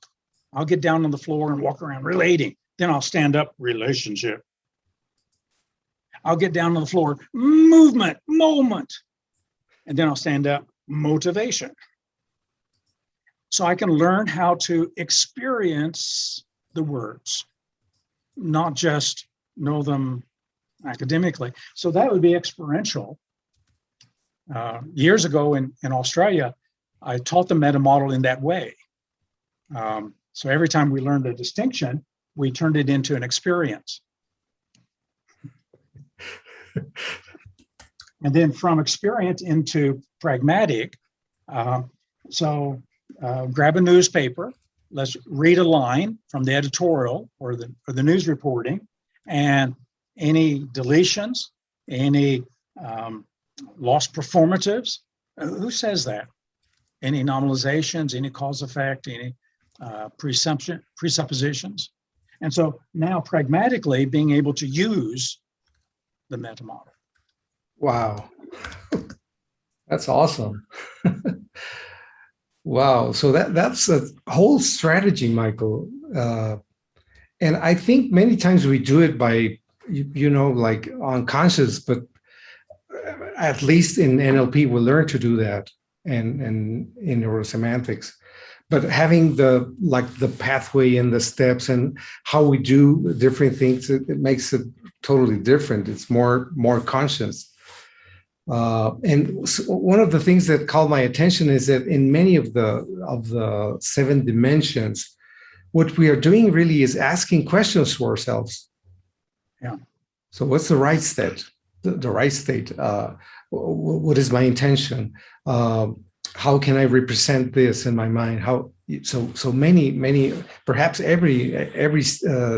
I'll get down on the floor and walk around, relating. Then I'll stand up, relationship. I'll get down on the floor, movement, moment. And then I'll stand up, motivation. So I can learn how to experience the words, not just know them academically. So that would be experiential. Years ago in Australia, I taught the meta model in that way. So every time we learned a distinction, we turned it into an experience. And then from experience into pragmatic. Grab a newspaper, let's read a line from the editorial or the news reporting, and any deletions, any lost performatives. Who says that? Any normalizations, any cause effect, any presuppositions. And so now pragmatically being able to use the meta model. Wow. That's awesome. Wow. So that's a whole strategy, Michael. And I think many times we do it by, like unconscious, but at least in NLP, we learn to do that and in Neuro-Semantics. But having the pathway and the steps and how we do different things, it makes it totally different. It's more conscious. And one of the things that called my attention is that in many of the 7 dimensions, what we are doing really is asking questions to ourselves. Yeah. So what's the right state? The right state. What is my intention? How can I represent this in my mind? So many, perhaps every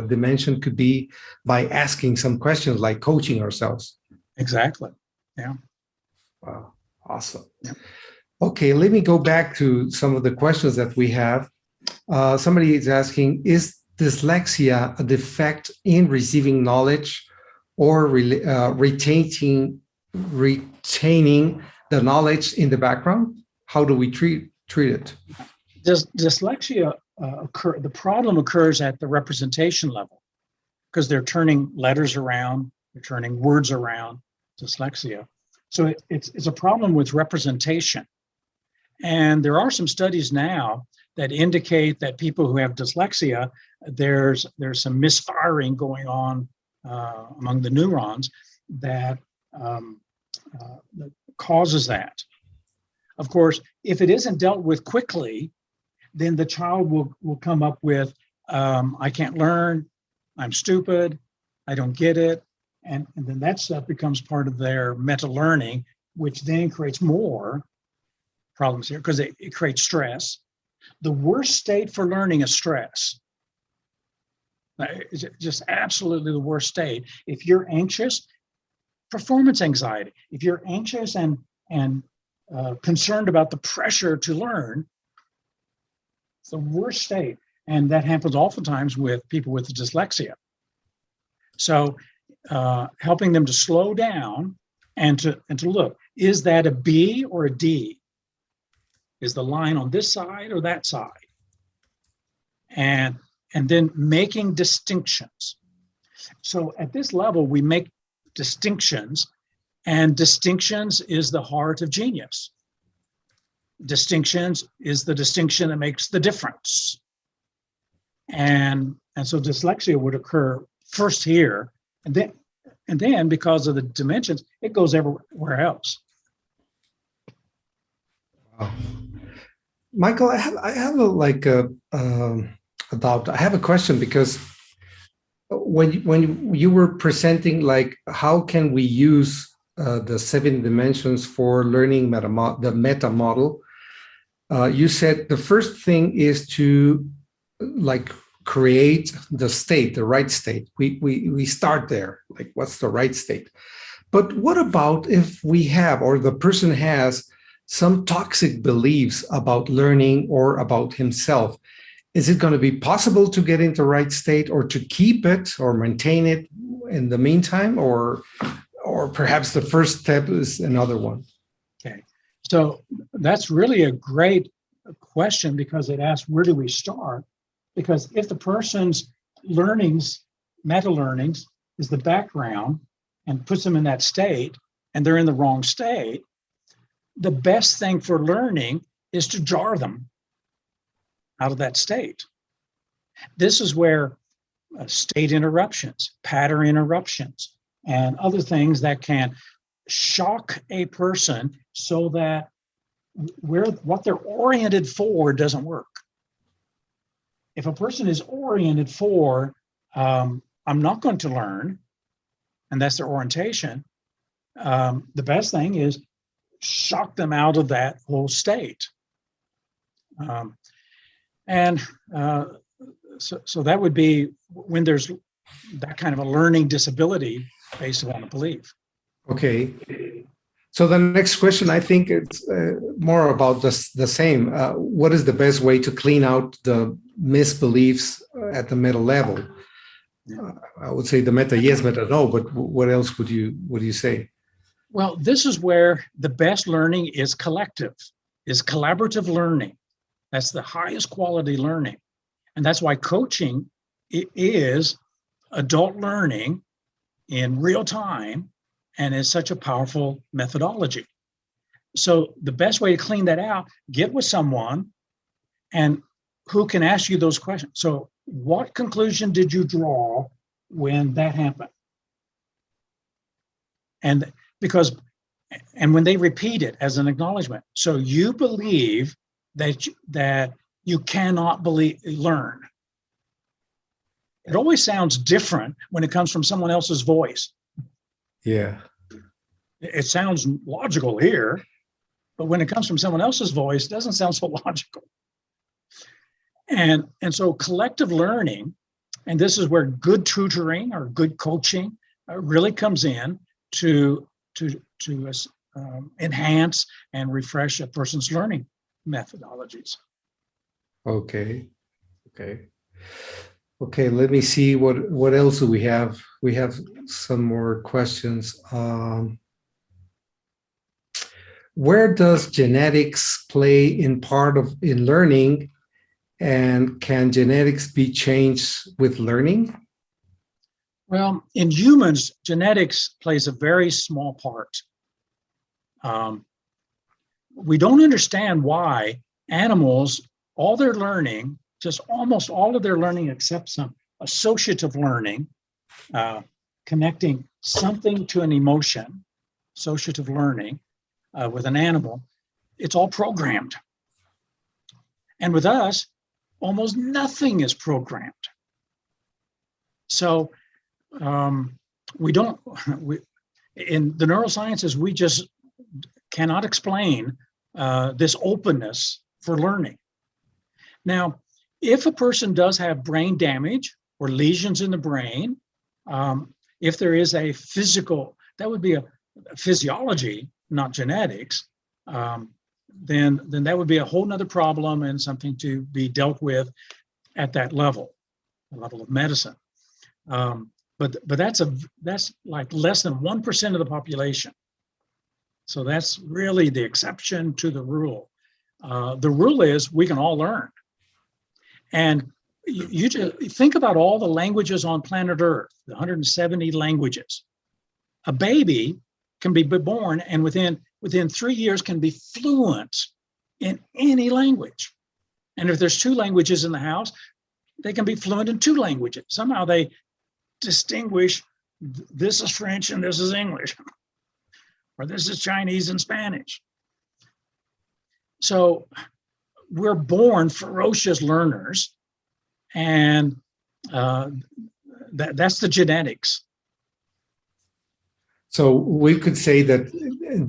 dimension could be by asking some questions, like coaching ourselves. Exactly. Yeah. Wow. Awesome. Yeah. Okay, let me go back to some of the questions that we have. Somebody is asking, is dyslexia a defect in receiving knowledge or retaining the knowledge in the background? How do we treat it? Dyslexia the problem occurs at the representation level because they're turning letters around, they're turning words around, dyslexia. So it's a problem with representation. And there are some studies now that indicate that people who have dyslexia, there's some misfiring going on among the neurons that causes that. Of course, if it isn't dealt with quickly, then the child will come up with, I can't learn, I'm stupid, I don't get it. And then that stuff becomes part of their meta-learning, which then creates more problems here because it creates stress. The worst state for learning is stress. It's just absolutely the worst state. If you're anxious, performance anxiety. If you're anxious and concerned about the pressure to learn, it's the worst state. And that happens oftentimes with people with dyslexia. So helping them to slow down and to look, is that a B or a D? Is the line on this side or that side? And then making distinctions. So at this level, we make distinctions, and distinctions is the heart of genius. Distinctions is the distinction that makes the difference. And so dyslexia would occur first here, and then because of the dimensions, it goes everywhere else. Wow. Michael, I have a question, because when you were presenting, like, how can we use the 7 dimensions for learning the meta model, you said the first thing is to create the state, the right state. We start there, like, what's the right state? But what about if we have, or the person has, some toxic beliefs about learning or about himself, is it going to be possible to get into the right state or to keep it or maintain it in the meantime, or perhaps the first step is another one? Okay, so that's really a great question, because it asks, where do we start? Because if the person's learnings, meta learnings, is the background and puts them in that state, and they're in the wrong state, the best thing for learning is to jar them out of that state. This is where state interruptions, pattern interruptions, and other things that can shock a person so that what they're oriented for doesn't work. If a person is oriented for, I'm not going to learn, and that's their orientation, the best thing is shock them out of that whole state. So that would be when there's that kind of a learning disability based on a belief. Okay. So the next question, I think it's more about the same. What is the best way to clean out the misbeliefs at the meta level? I would say the meta yes, meta no, but what else would you say? Well, this is where the best learning is collective, is collaborative learning. That's the highest quality learning. And that's why coaching is adult learning in real time and is such a powerful methodology. So the best way to clean that out, get with someone and who can ask you those questions. So what conclusion did you draw when that happened? And when they repeat it as an acknowledgement, so you believe that you cannot learn. It always sounds different when it comes from someone else's voice. Yeah. It sounds logical here, but when it comes from someone else's voice, it doesn't sound so logical. And so collective learning, and this is where good tutoring or good coaching really comes in to enhance and refresh a person's learning methodologies. Okay. Let me see what else do we have. We have some more questions. Where does genetics play in learning, and can genetics be changed with learning? Well, in humans, genetics plays a very small part. We don't understand why animals, all their learning, just almost all of their learning except some associative learning, connecting something to an emotion, associative learning with an animal, it's all programmed. And with us, almost nothing is programmed. So in the neurosciences, we just cannot explain this openness for learning. Now, if a person does have brain damage or lesions in the brain, if there is a physical, that would be a physiology, not genetics, then that would be a whole nother problem and something to be dealt with at that level, the level of medicine. But that's like less than 1% of the population. So that's really the exception to the rule. The rule is we can all learn. And you just think about all the languages on planet Earth, the 170 languages. A baby can be born and within 3 years can be fluent in any language. And if there's 2 languages in the house, they can be fluent in 2 languages. Somehow they distinguish, this is French and this is English, or this is Chinese and Spanish. So we're born ferocious learners, and that's the genetics. So we could say that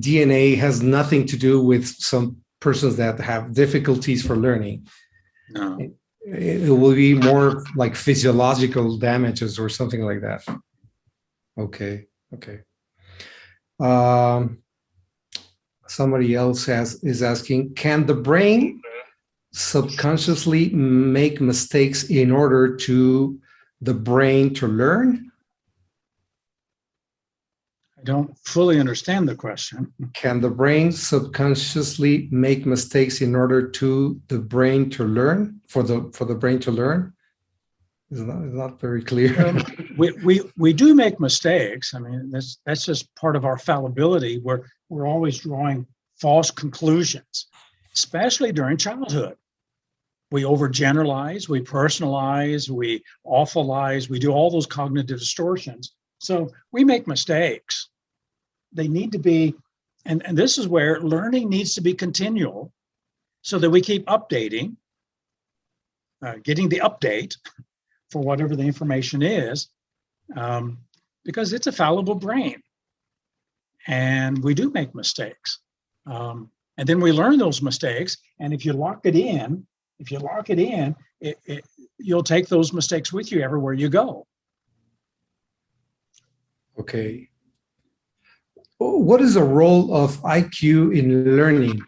DNA has nothing to do with some persons that have difficulties for learning. No. It will be more like physiological damages or something like that. Okay. somebody else is asking, can the brain subconsciously make mistakes in order to the brain to learn? I don't fully understand the question. Can the brain subconsciously make mistakes in order to the brain to learn, for the brain to learn? It's not very clear. We do make mistakes. I mean, that's just part of our fallibility, where we're always drawing false conclusions, especially during childhood. We overgeneralize, we personalize, we awfulize, we do all those cognitive distortions. So we make mistakes. They need to be, and this is where learning needs to be continual, so that we keep updating, getting the update for whatever the information is, because it's a fallible brain. And we do make mistakes. And then we learn those mistakes. And if you lock it in, you'll take those mistakes with you everywhere you go. Okay. What is the role of IQ in learning?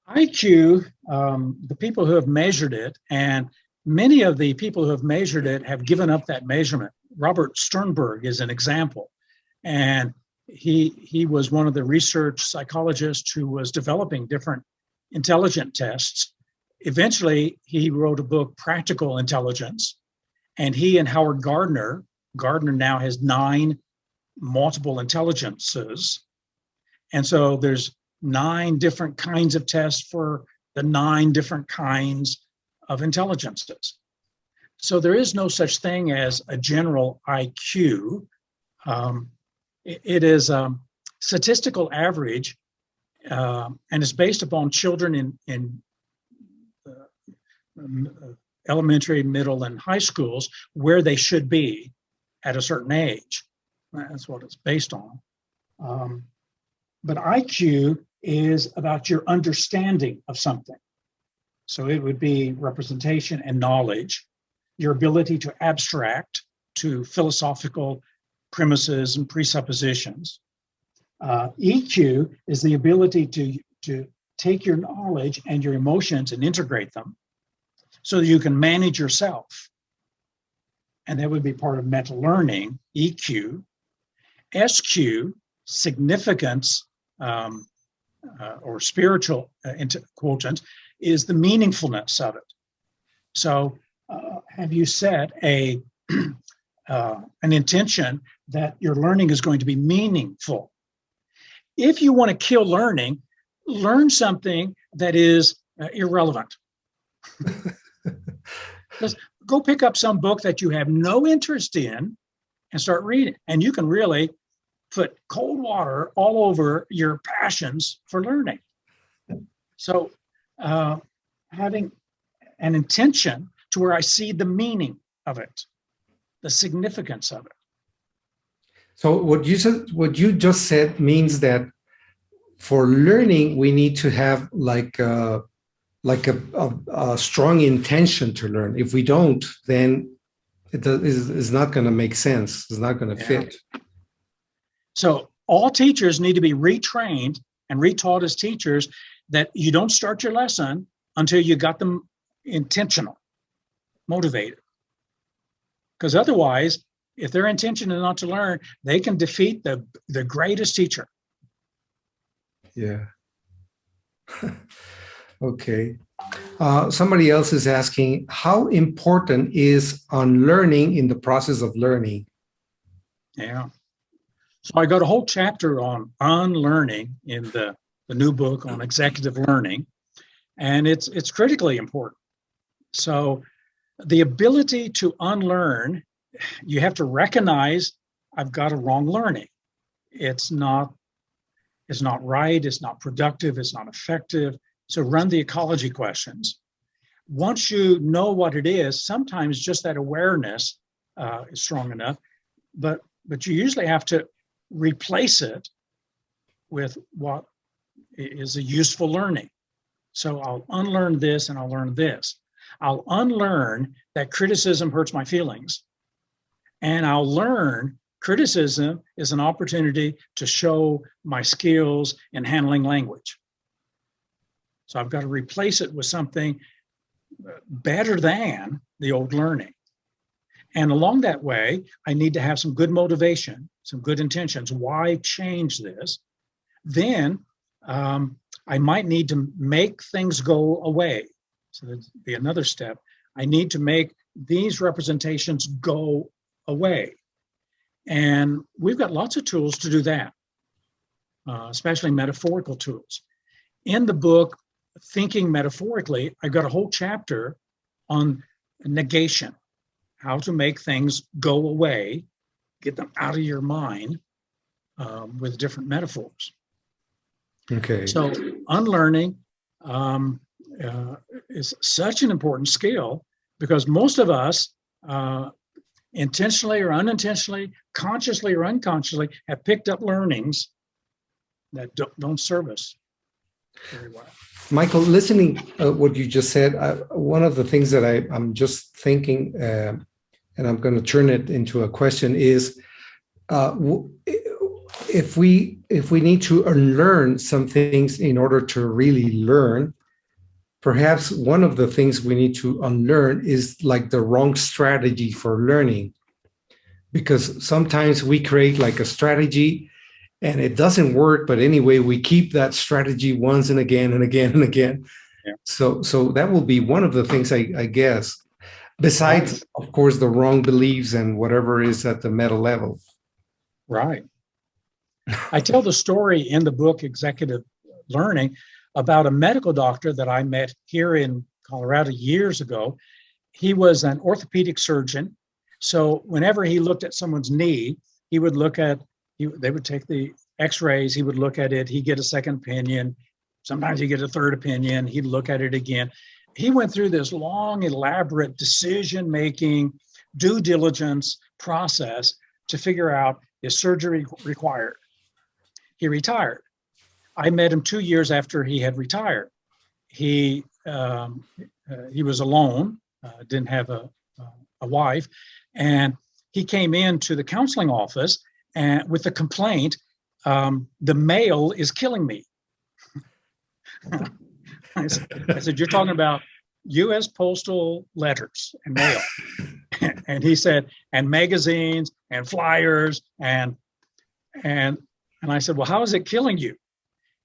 IQ, the people who have measured it, and many of the people who have measured it have given up that measurement. Robert Sternberg is an example. And he was one of the research psychologists who was developing different intelligent tests. Eventually, he wrote a book, Practical Intelligence, and he and Howard Gardner now has 9 multiple intelligences. And so there's 9 different kinds of tests for the 9 different kinds of intelligences. So there is no such thing as a general IQ. It is statistical average, and it's based upon children in elementary, middle, and high schools, where they should be at a certain age. That's what it's based on. But IQ is about your understanding of something. So it would be representation and knowledge, your ability to abstract to philosophical premises and presuppositions. EQ is the ability to take your knowledge and your emotions and integrate them so that you can manage yourself. And that would be part of mental learning, EQ. SQ, significance, or spiritual quotient, is the meaningfulness of it. So have you set an intention that your learning is going to be meaningful? If you want to kill learning, learn something that is irrelevant. Just go pick up some book that you have no interest in and start reading. And you can really put cold water all over your passions for learning. So having an intention to where I see the meaning of it, the significance of it. So what you just said means that for learning, we need to have like a strong intention to learn. If we don't, then it's not going to make sense. It's not going to fit. So all teachers need to be retrained and retaught as teachers that you don't start your lesson until you got them intentional, motivated. Because otherwise, if their intention is not to learn, they can defeat the greatest teacher. Yeah. Okay. Somebody else is asking, how important is unlearning in the process of learning? Yeah. So I got a whole chapter on unlearning in the new book on executive learning, and it's critically important. So the ability to unlearn, you have to recognize I've got a wrong learning. It's not right, it's not productive, it's not effective. So run the ecology questions. Once you know what it is, sometimes just that awareness is strong enough, but you usually have to replace it with what is a useful learning. So I'll unlearn this and I'll learn this. I'll unlearn that criticism hurts my feelings, and I'll learn Criticism is an opportunity to show my skills in handling language. So I've got to replace it with something better than the old learning. And along that way, I need to have some good motivation, some good intentions. Why change this? Then I might need to make things go away. So that'd be another step. I need to make these representations go away. And we've got lots of tools to do that, especially metaphorical tools. In the book, Thinking Metaphorically, I've got a whole chapter on negation, how to make things go away, get them out of your mind with different metaphors. Okay. So unlearning is such an important skill because most of us, intentionally or unintentionally, consciously or unconsciously, have picked up learnings that don't serve us very well. Michael, listening what you just said, one of the things that I'm just thinking, and I'm going to turn it into a question, is if we need to unlearn some things in order to really learn, perhaps one of the things we need to unlearn is like the wrong strategy for learning, because sometimes we create like a strategy and it doesn't work, but anyway, we keep that strategy once and again and again and again. Yeah. So that will be one of the things, I guess, besides, of course, the wrong beliefs and whatever is at the meta level. Right. I tell the story in the book, Executive Learning, about a medical doctor that I met here in Colorado years ago. He was an orthopedic surgeon. So whenever he looked at someone's knee, he would look at, they would take the x-rays, he would look at it, he'd get a second opinion. Sometimes he'd get a third opinion, he'd look at it again. He went through this long, elaborate decision-making, due diligence process to figure out, is surgery required? He retired. I met him 2 years after he had retired. He was alone, didn't have a wife, and he came into the counseling office and with the complaint, the mail is killing me. I said, you're talking about U.S. postal letters and mail. And he said, and magazines and flyers and I said, well, how is it killing you?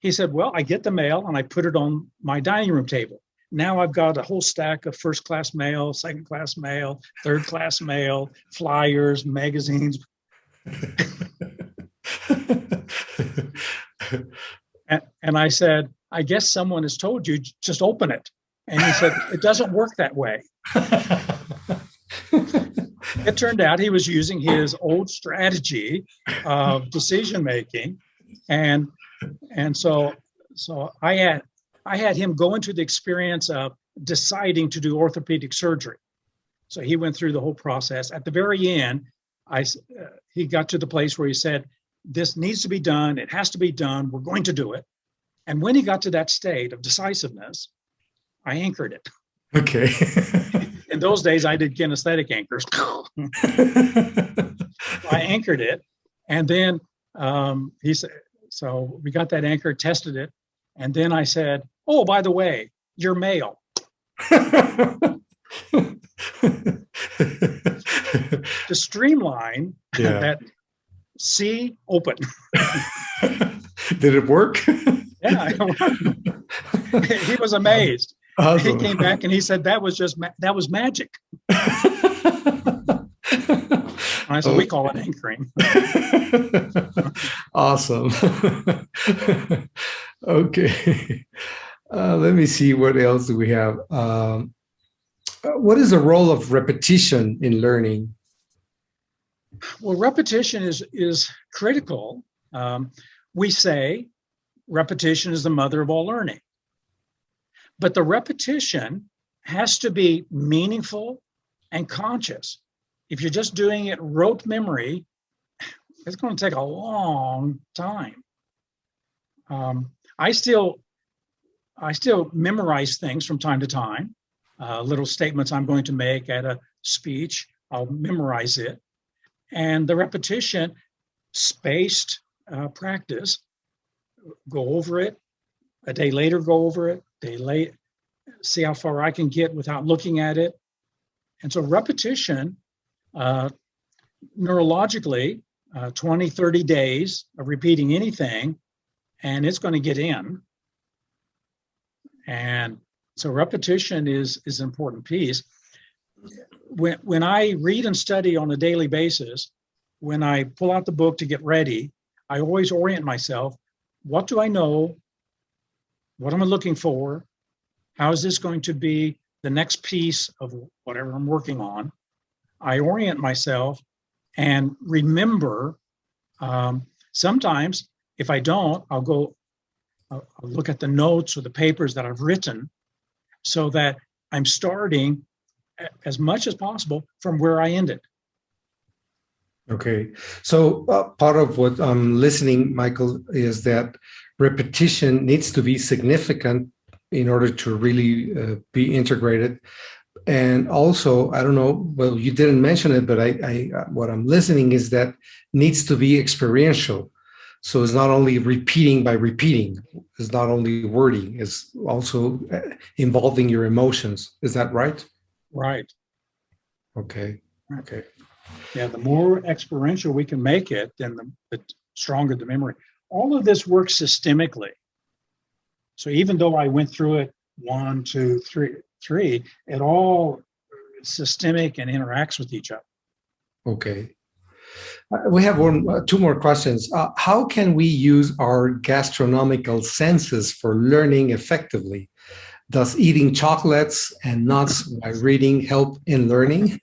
He said, well, I get the mail and I put it on my dining room table. Now I've got a whole stack of first-class mail, second-class mail, third-class mail, flyers, magazines. And I said, I guess someone has told you, just open it. And he said, it doesn't work that way. It turned out he was using his old strategy of decision-making. And so I had him go into the experience of deciding to do orthopedic surgery. So he went through the whole process. At the very end, he got to the place where he said, this needs to be done. It has to be done. We're going to do it. And when he got to that state of decisiveness, I anchored it. Okay. In those days, I did kinesthetic anchors. I anchored it. And then he said, so we got that anchor, tested it. And then I said, oh, by the way, your mail. To streamline that C open. Did it work? Yeah, he was amazed. Awesome. He came back and he said that was magic. I said, we call it anchoring. Awesome. Okay. Let me see, what else do we have? What is the role of repetition in learning? Well, repetition is critical. We say repetition is the mother of all learning. But the repetition has to be meaningful and conscious. If you're just doing it rote memory, it's going to take a long time. I still memorize things from time to time. Little statements I'm going to make at a speech, I'll memorize it. And the repetition, spaced practice, go over it, a day later go over it, day late, see how far I can get without looking at it. And so repetition, neurologically, 20, 30 days of repeating anything, and it's going to get in. And so repetition is an important piece. When I read and study on a daily basis, when I pull out the book to get ready, I always orient myself. What do I know? What am I looking for? How is this going to be the next piece of whatever I'm working on? I orient myself and remember. Sometimes if I don't, I'll look at the notes or the papers that I've written so that I'm starting as much as possible from where I ended. Okay. So part of what I'm listening, Michael, is that repetition needs to be significant in order to really be integrated. And also, I don't know, well, you didn't mention it, but I what I'm listening is that needs to be experiential. So it's not only repeating by repeating, it's not only wording, it's also involving your emotions. Is that right? Right. Okay. Okay. Yeah, the more experiential we can make it, then the stronger the memory. All of this works systemically. So even though I went through it 1, 2, 3, it all is systemic and interacts with each other. Okay. We have two more questions. How can we use our gastronomical senses for learning effectively? Does eating chocolates and nuts while reading help in learning?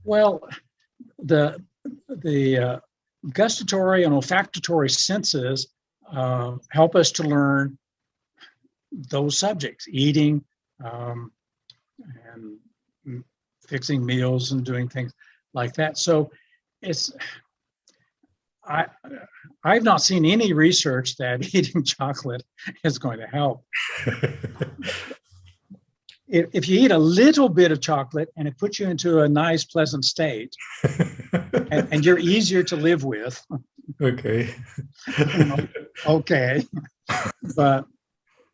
Well, the gustatory and olfactory senses help us to learn those subjects, eating and fixing meals and doing things like that. So I've not seen any research that eating chocolate is going to help. If you eat a little bit of chocolate and it puts you into a nice, pleasant state, and you're easier to live with. Okay. Okay. But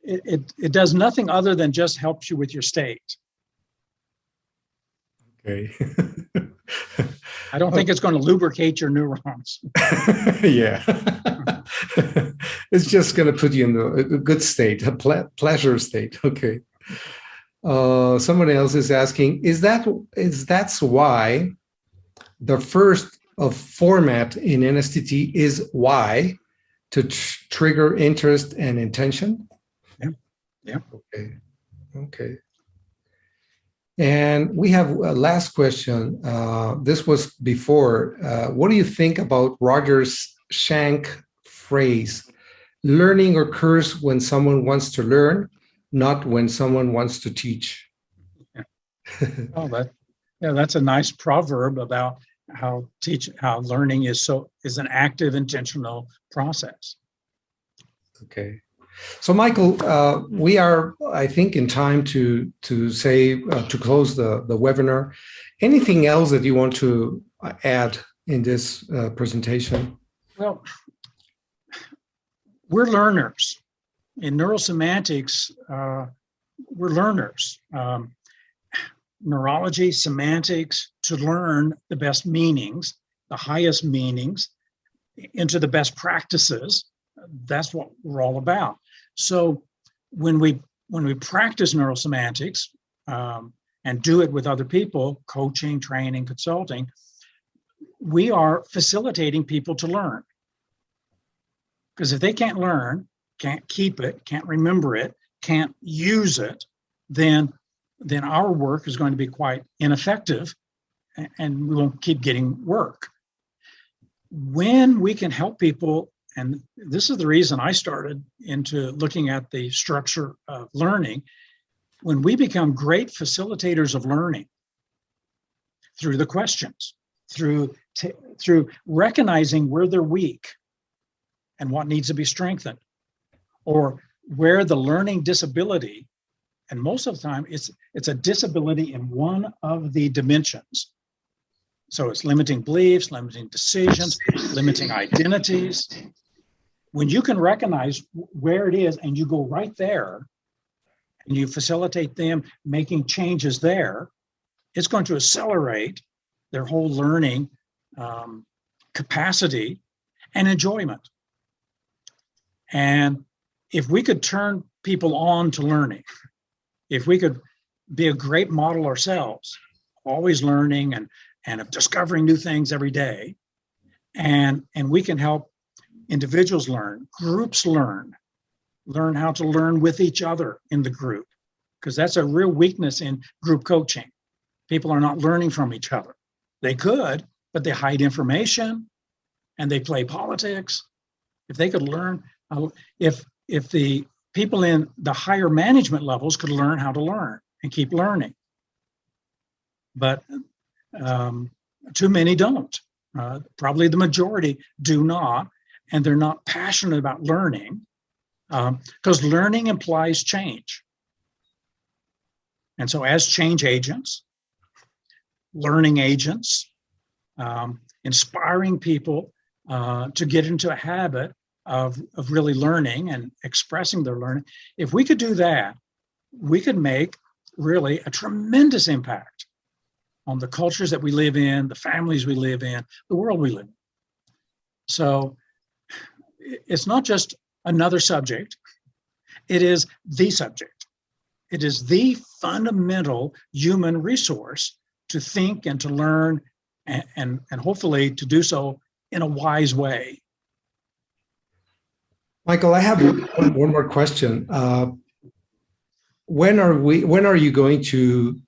it does nothing other than just helps you with your state. Okay. I don't think it's going to lubricate your neurons. Yeah. It's just going to put you in a good state, a pleasure state. Okay. Someone else is asking, is that's why the first of format in NSTT is why to trigger interest and intention? Yeah. Yeah. Okay. Okay. And we have a last question. This was before. What do you think about Rogers Schank phrase, learning occurs when someone wants to learn, not when someone wants to teach? Oh, that's a nice proverb about how learning is an active, intentional process. Okay. So, Michael, we are, I think, in time to say to close the webinar. Anything else that you want to add in this presentation? Well, we're learners. In Neuro-Semantics, we're learners. Neurology, semantics, to learn the best meanings, the highest meanings, into the best practices. That's what we're all about. So when we practice neurosemantics and do it with other people, coaching, training, consulting, we are facilitating people to learn. Because if they can't learn, can't keep it, can't remember it, can't use it, then our work is going to be quite ineffective and we won't keep getting work. When we can help people, and this is the reason I started into looking at the structure of learning, when we become great facilitators of learning through the questions, through recognizing where they're weak and what needs to be strengthened, or where the learning disability, and most of the time it's a disability in one of the dimensions, So it's limiting beliefs, limiting decisions, limiting identities. When you can recognize where it is and you go right there and you facilitate them making changes there, it's going to accelerate their whole learning capacity and enjoyment. And if we could turn people on to learning, if we could be a great model ourselves, always learning and of discovering new things every day, and we can help individuals learn, groups learn how to learn with each other in the group, because that's a real weakness in group coaching. People are not learning from each other. They could, but they hide information and they play politics. If they could learn, if the people in the higher management levels could learn how to learn and keep learning. But too many don't. Probably the majority do not, and they're not passionate about learning, because learning implies change. And so as change agents, learning agents, inspiring people to get into a habit of really learning and expressing their learning, if we could do that, we could make really a tremendous impact on the cultures that we live in, the families we live in, the world we live in. So it's not just another subject, it is the subject. It is the fundamental human resource to think and to learn and hopefully to do so in a wise way. Michael, I have one more question. When are you going to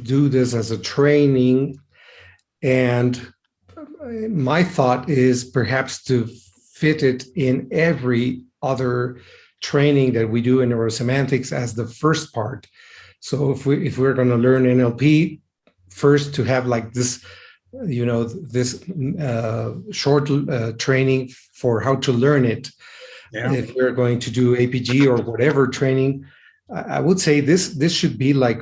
do this as a training? And my thought is perhaps to fit it in every other training that we do in Neuro-Semantics as the first part. So if we're going to learn NLP, first to have like this, this short training for how to learn it. Yeah. If we're going to do APG or whatever training, I would say this should be like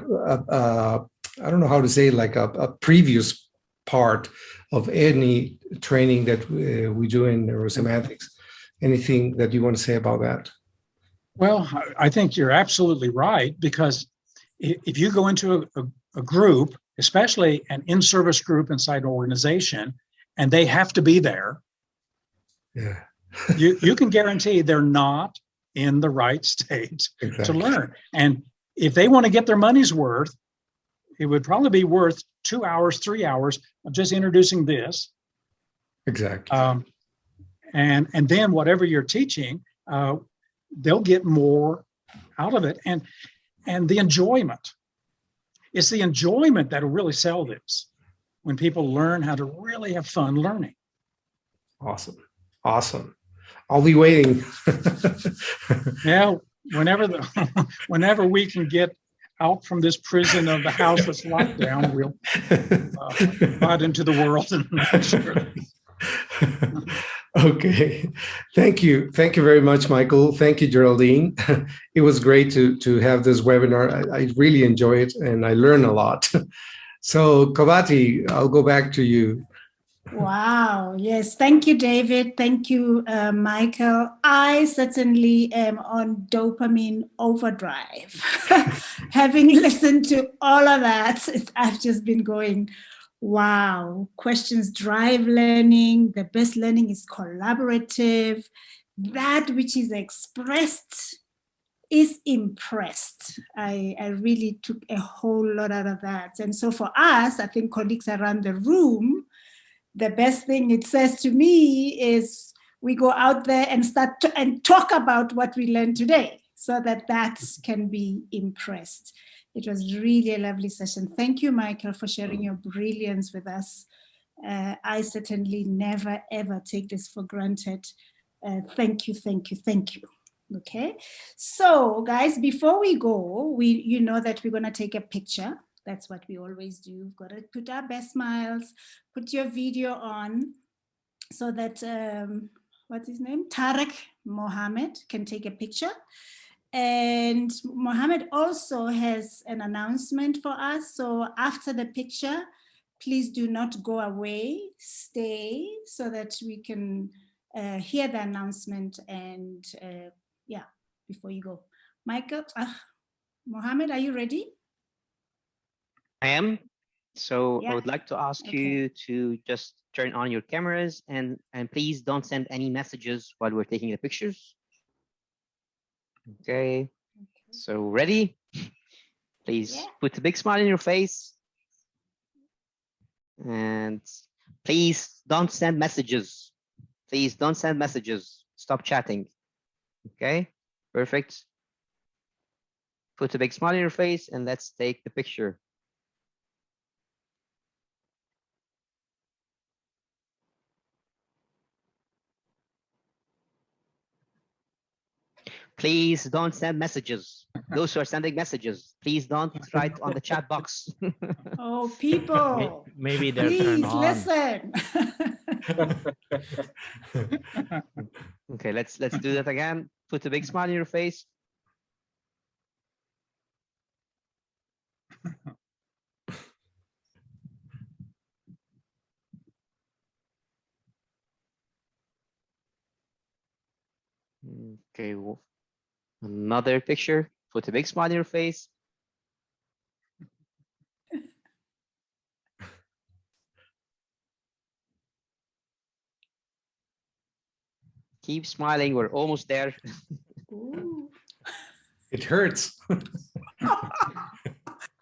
I don't know how to say, like a previous part of any training that we do in Neuro-Semantics. Anything that you want to say about that? Well, I think you're absolutely right, because if you go into a group, especially an in-service group inside an organization, and they have to be there, yeah, you can guarantee they're not in the right state to learn. And if they want to get their money's worth, it would probably be worth 2 hours, 3 hours of just introducing this. Exactly. And then whatever you're teaching, they'll get more out of it. And the enjoyment. It's the enjoyment that'll really sell this, when people learn how to really have fun learning. Awesome. Awesome. I'll be waiting. Yeah, whenever we can get out from this prison of the house that's locked down, we'll out into the world. Okay. Thank you. Thank you very much, Michael. Thank you, Geraldine. It was great to have this webinar. I really enjoy it and I learn a lot. So Kavati, I'll go back to you. Wow. Yes. Thank you, David. Thank you, Michael. I certainly am on dopamine overdrive. Having listened to all of that, I've just been going, wow. Questions drive learning. The best learning is collaborative. That which is expressed is impressed. I really took a whole lot out of that. And so for us, I think colleagues around the room, the best thing it says to me is we go out there and start and talk about what we learned today, so that can be impressed. It was really a lovely session. Thank you, Michael, for sharing your brilliance with us. I certainly never, ever take this for granted. Thank you, thank you, thank you. Okay, so guys, before we go, you know that we're gonna take a picture. That's what we always do. We've got to put our best smiles, put your video on so that, what's his name? Tarek Mohammed can take a picture. And Mohammed also has an announcement for us. So after the picture, please do not go away. Stay so that we can hear the announcement and yeah, before you go. Michael, Mohammed, are you ready? I am. So Yeah. I would like to ask you to just turn on your cameras and please don't send any messages while we're taking the pictures. Okay. So ready? Please put a big smile on your face. And please don't send messages. Please don't send messages. Stop chatting. Okay, perfect. Put a big smile on your face and let's take the picture. Please don't send messages. Those who are sending messages, please don't write on the chat box. Oh, people. Maybe they're Please turned on. listen. Okay, let's do that again. Put a big smile on your face. Okay, another picture. Put a big smile on your face. Keep smiling. We're almost there. Ooh. It hurts.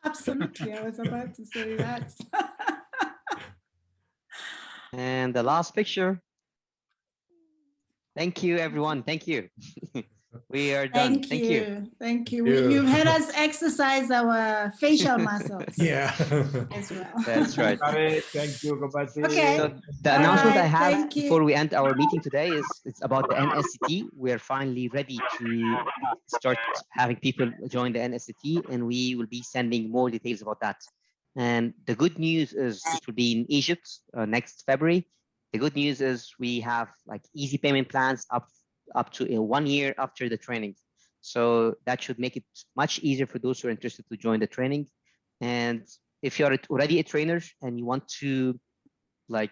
Absolutely, I was about to say that. And the last picture. Thank you, everyone. Thank you. We are done. Thank you. Thank you. You've had us exercise our facial muscles. Yeah. As well. That's right. Thank you, Kabati. Okay. So the announcement I right, have thank you. before we end our meeting today is it's about the NSCT. We're finally ready to start having people join the NSCT, and we will be sending more details about that. And the good news is it will be in Egypt next February. The good news is we have like easy payment plans up to 1 year after the training. So that should make it much easier for those who are interested to join the training. And if you're already a trainer and you want to like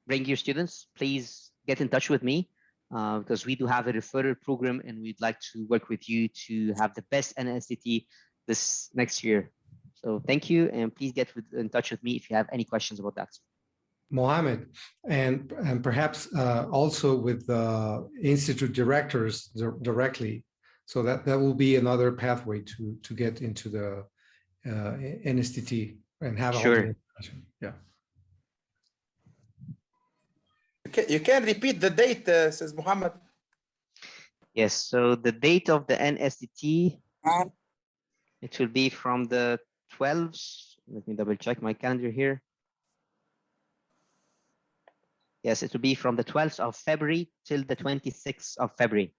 bring your students, please get in touch with me because we do have a referral program and we'd like to work with you to have the best NSCT this next year. So thank you, and please get in touch with me if you have any questions about that. Mohammed, and perhaps also with the institute directors directly, so that will be another pathway to get into the NSTT and have all the information. Yeah. You can repeat the date, says Mohammed. Yes, so the date of the NSTT, it will be from the 12th. Let me double check my calendar here. Yes, it will be from the 12th of February till the 26th of February.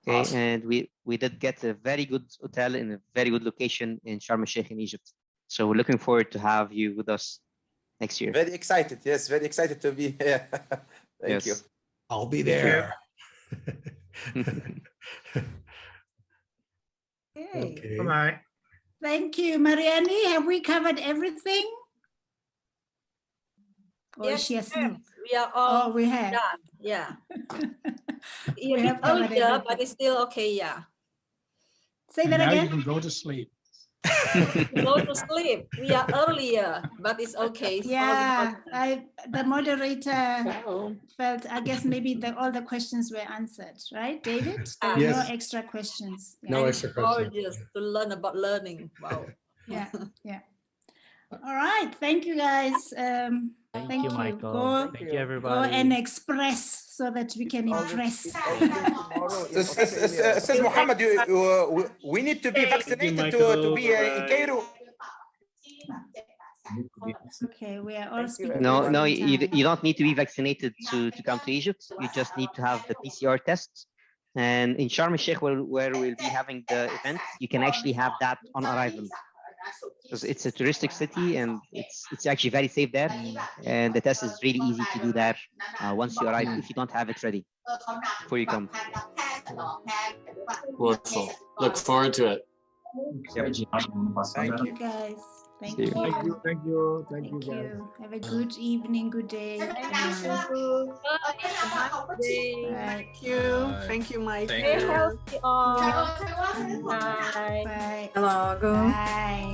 Okay, awesome. And we did get a very good hotel in a very good location in Sharm el-Sheikh in Egypt. So we're looking forward to have you with us next year. Very excited. Yes, very excited to be here. Thank you. I'll be there. Okay. Bye-bye. Thank you, Mariani. Have we covered everything? Or Yes, she has sneaked? we are all we have. done. Yeah. We have covered earlier, everything. but it's still okay. Yeah. Say that now again. you can go to sleep. Go to sleep. We are earlier, but it's okay. It's Yeah, the moderator felt, I guess maybe all the questions were answered, right, David? There were no extra questions. Yeah. No extra questions. Gorgeous to learn about learning. Wow. Yeah, yeah. All right, thank you guys. Thank you, Michael. Thank you, everybody. Go and express so that we can impress. Says Mohammed, we need to be vaccinated to be in Cairo. Okay, we are all speaking. No, you don't need to be vaccinated to come to Egypt. You just need to have the PCR test. And in Sharm el-Sheikh, where we'll be having the event, you can actually have that on arrival. Because it's a touristic city and it's actually very safe there. And the test is really easy to do there once you arrive, if you don't have it ready before you come. Wonderful. Look forward to it. Yep. Thank you, guys. Thank See you. you. Thank you. Thank you. Thank you, Thank guys. you. Have a good evening, good day. everyone. Bye. Bye. Thank you, Mike. Stay healthy all. Bye. Bye. Bye. Hello, go. Bye.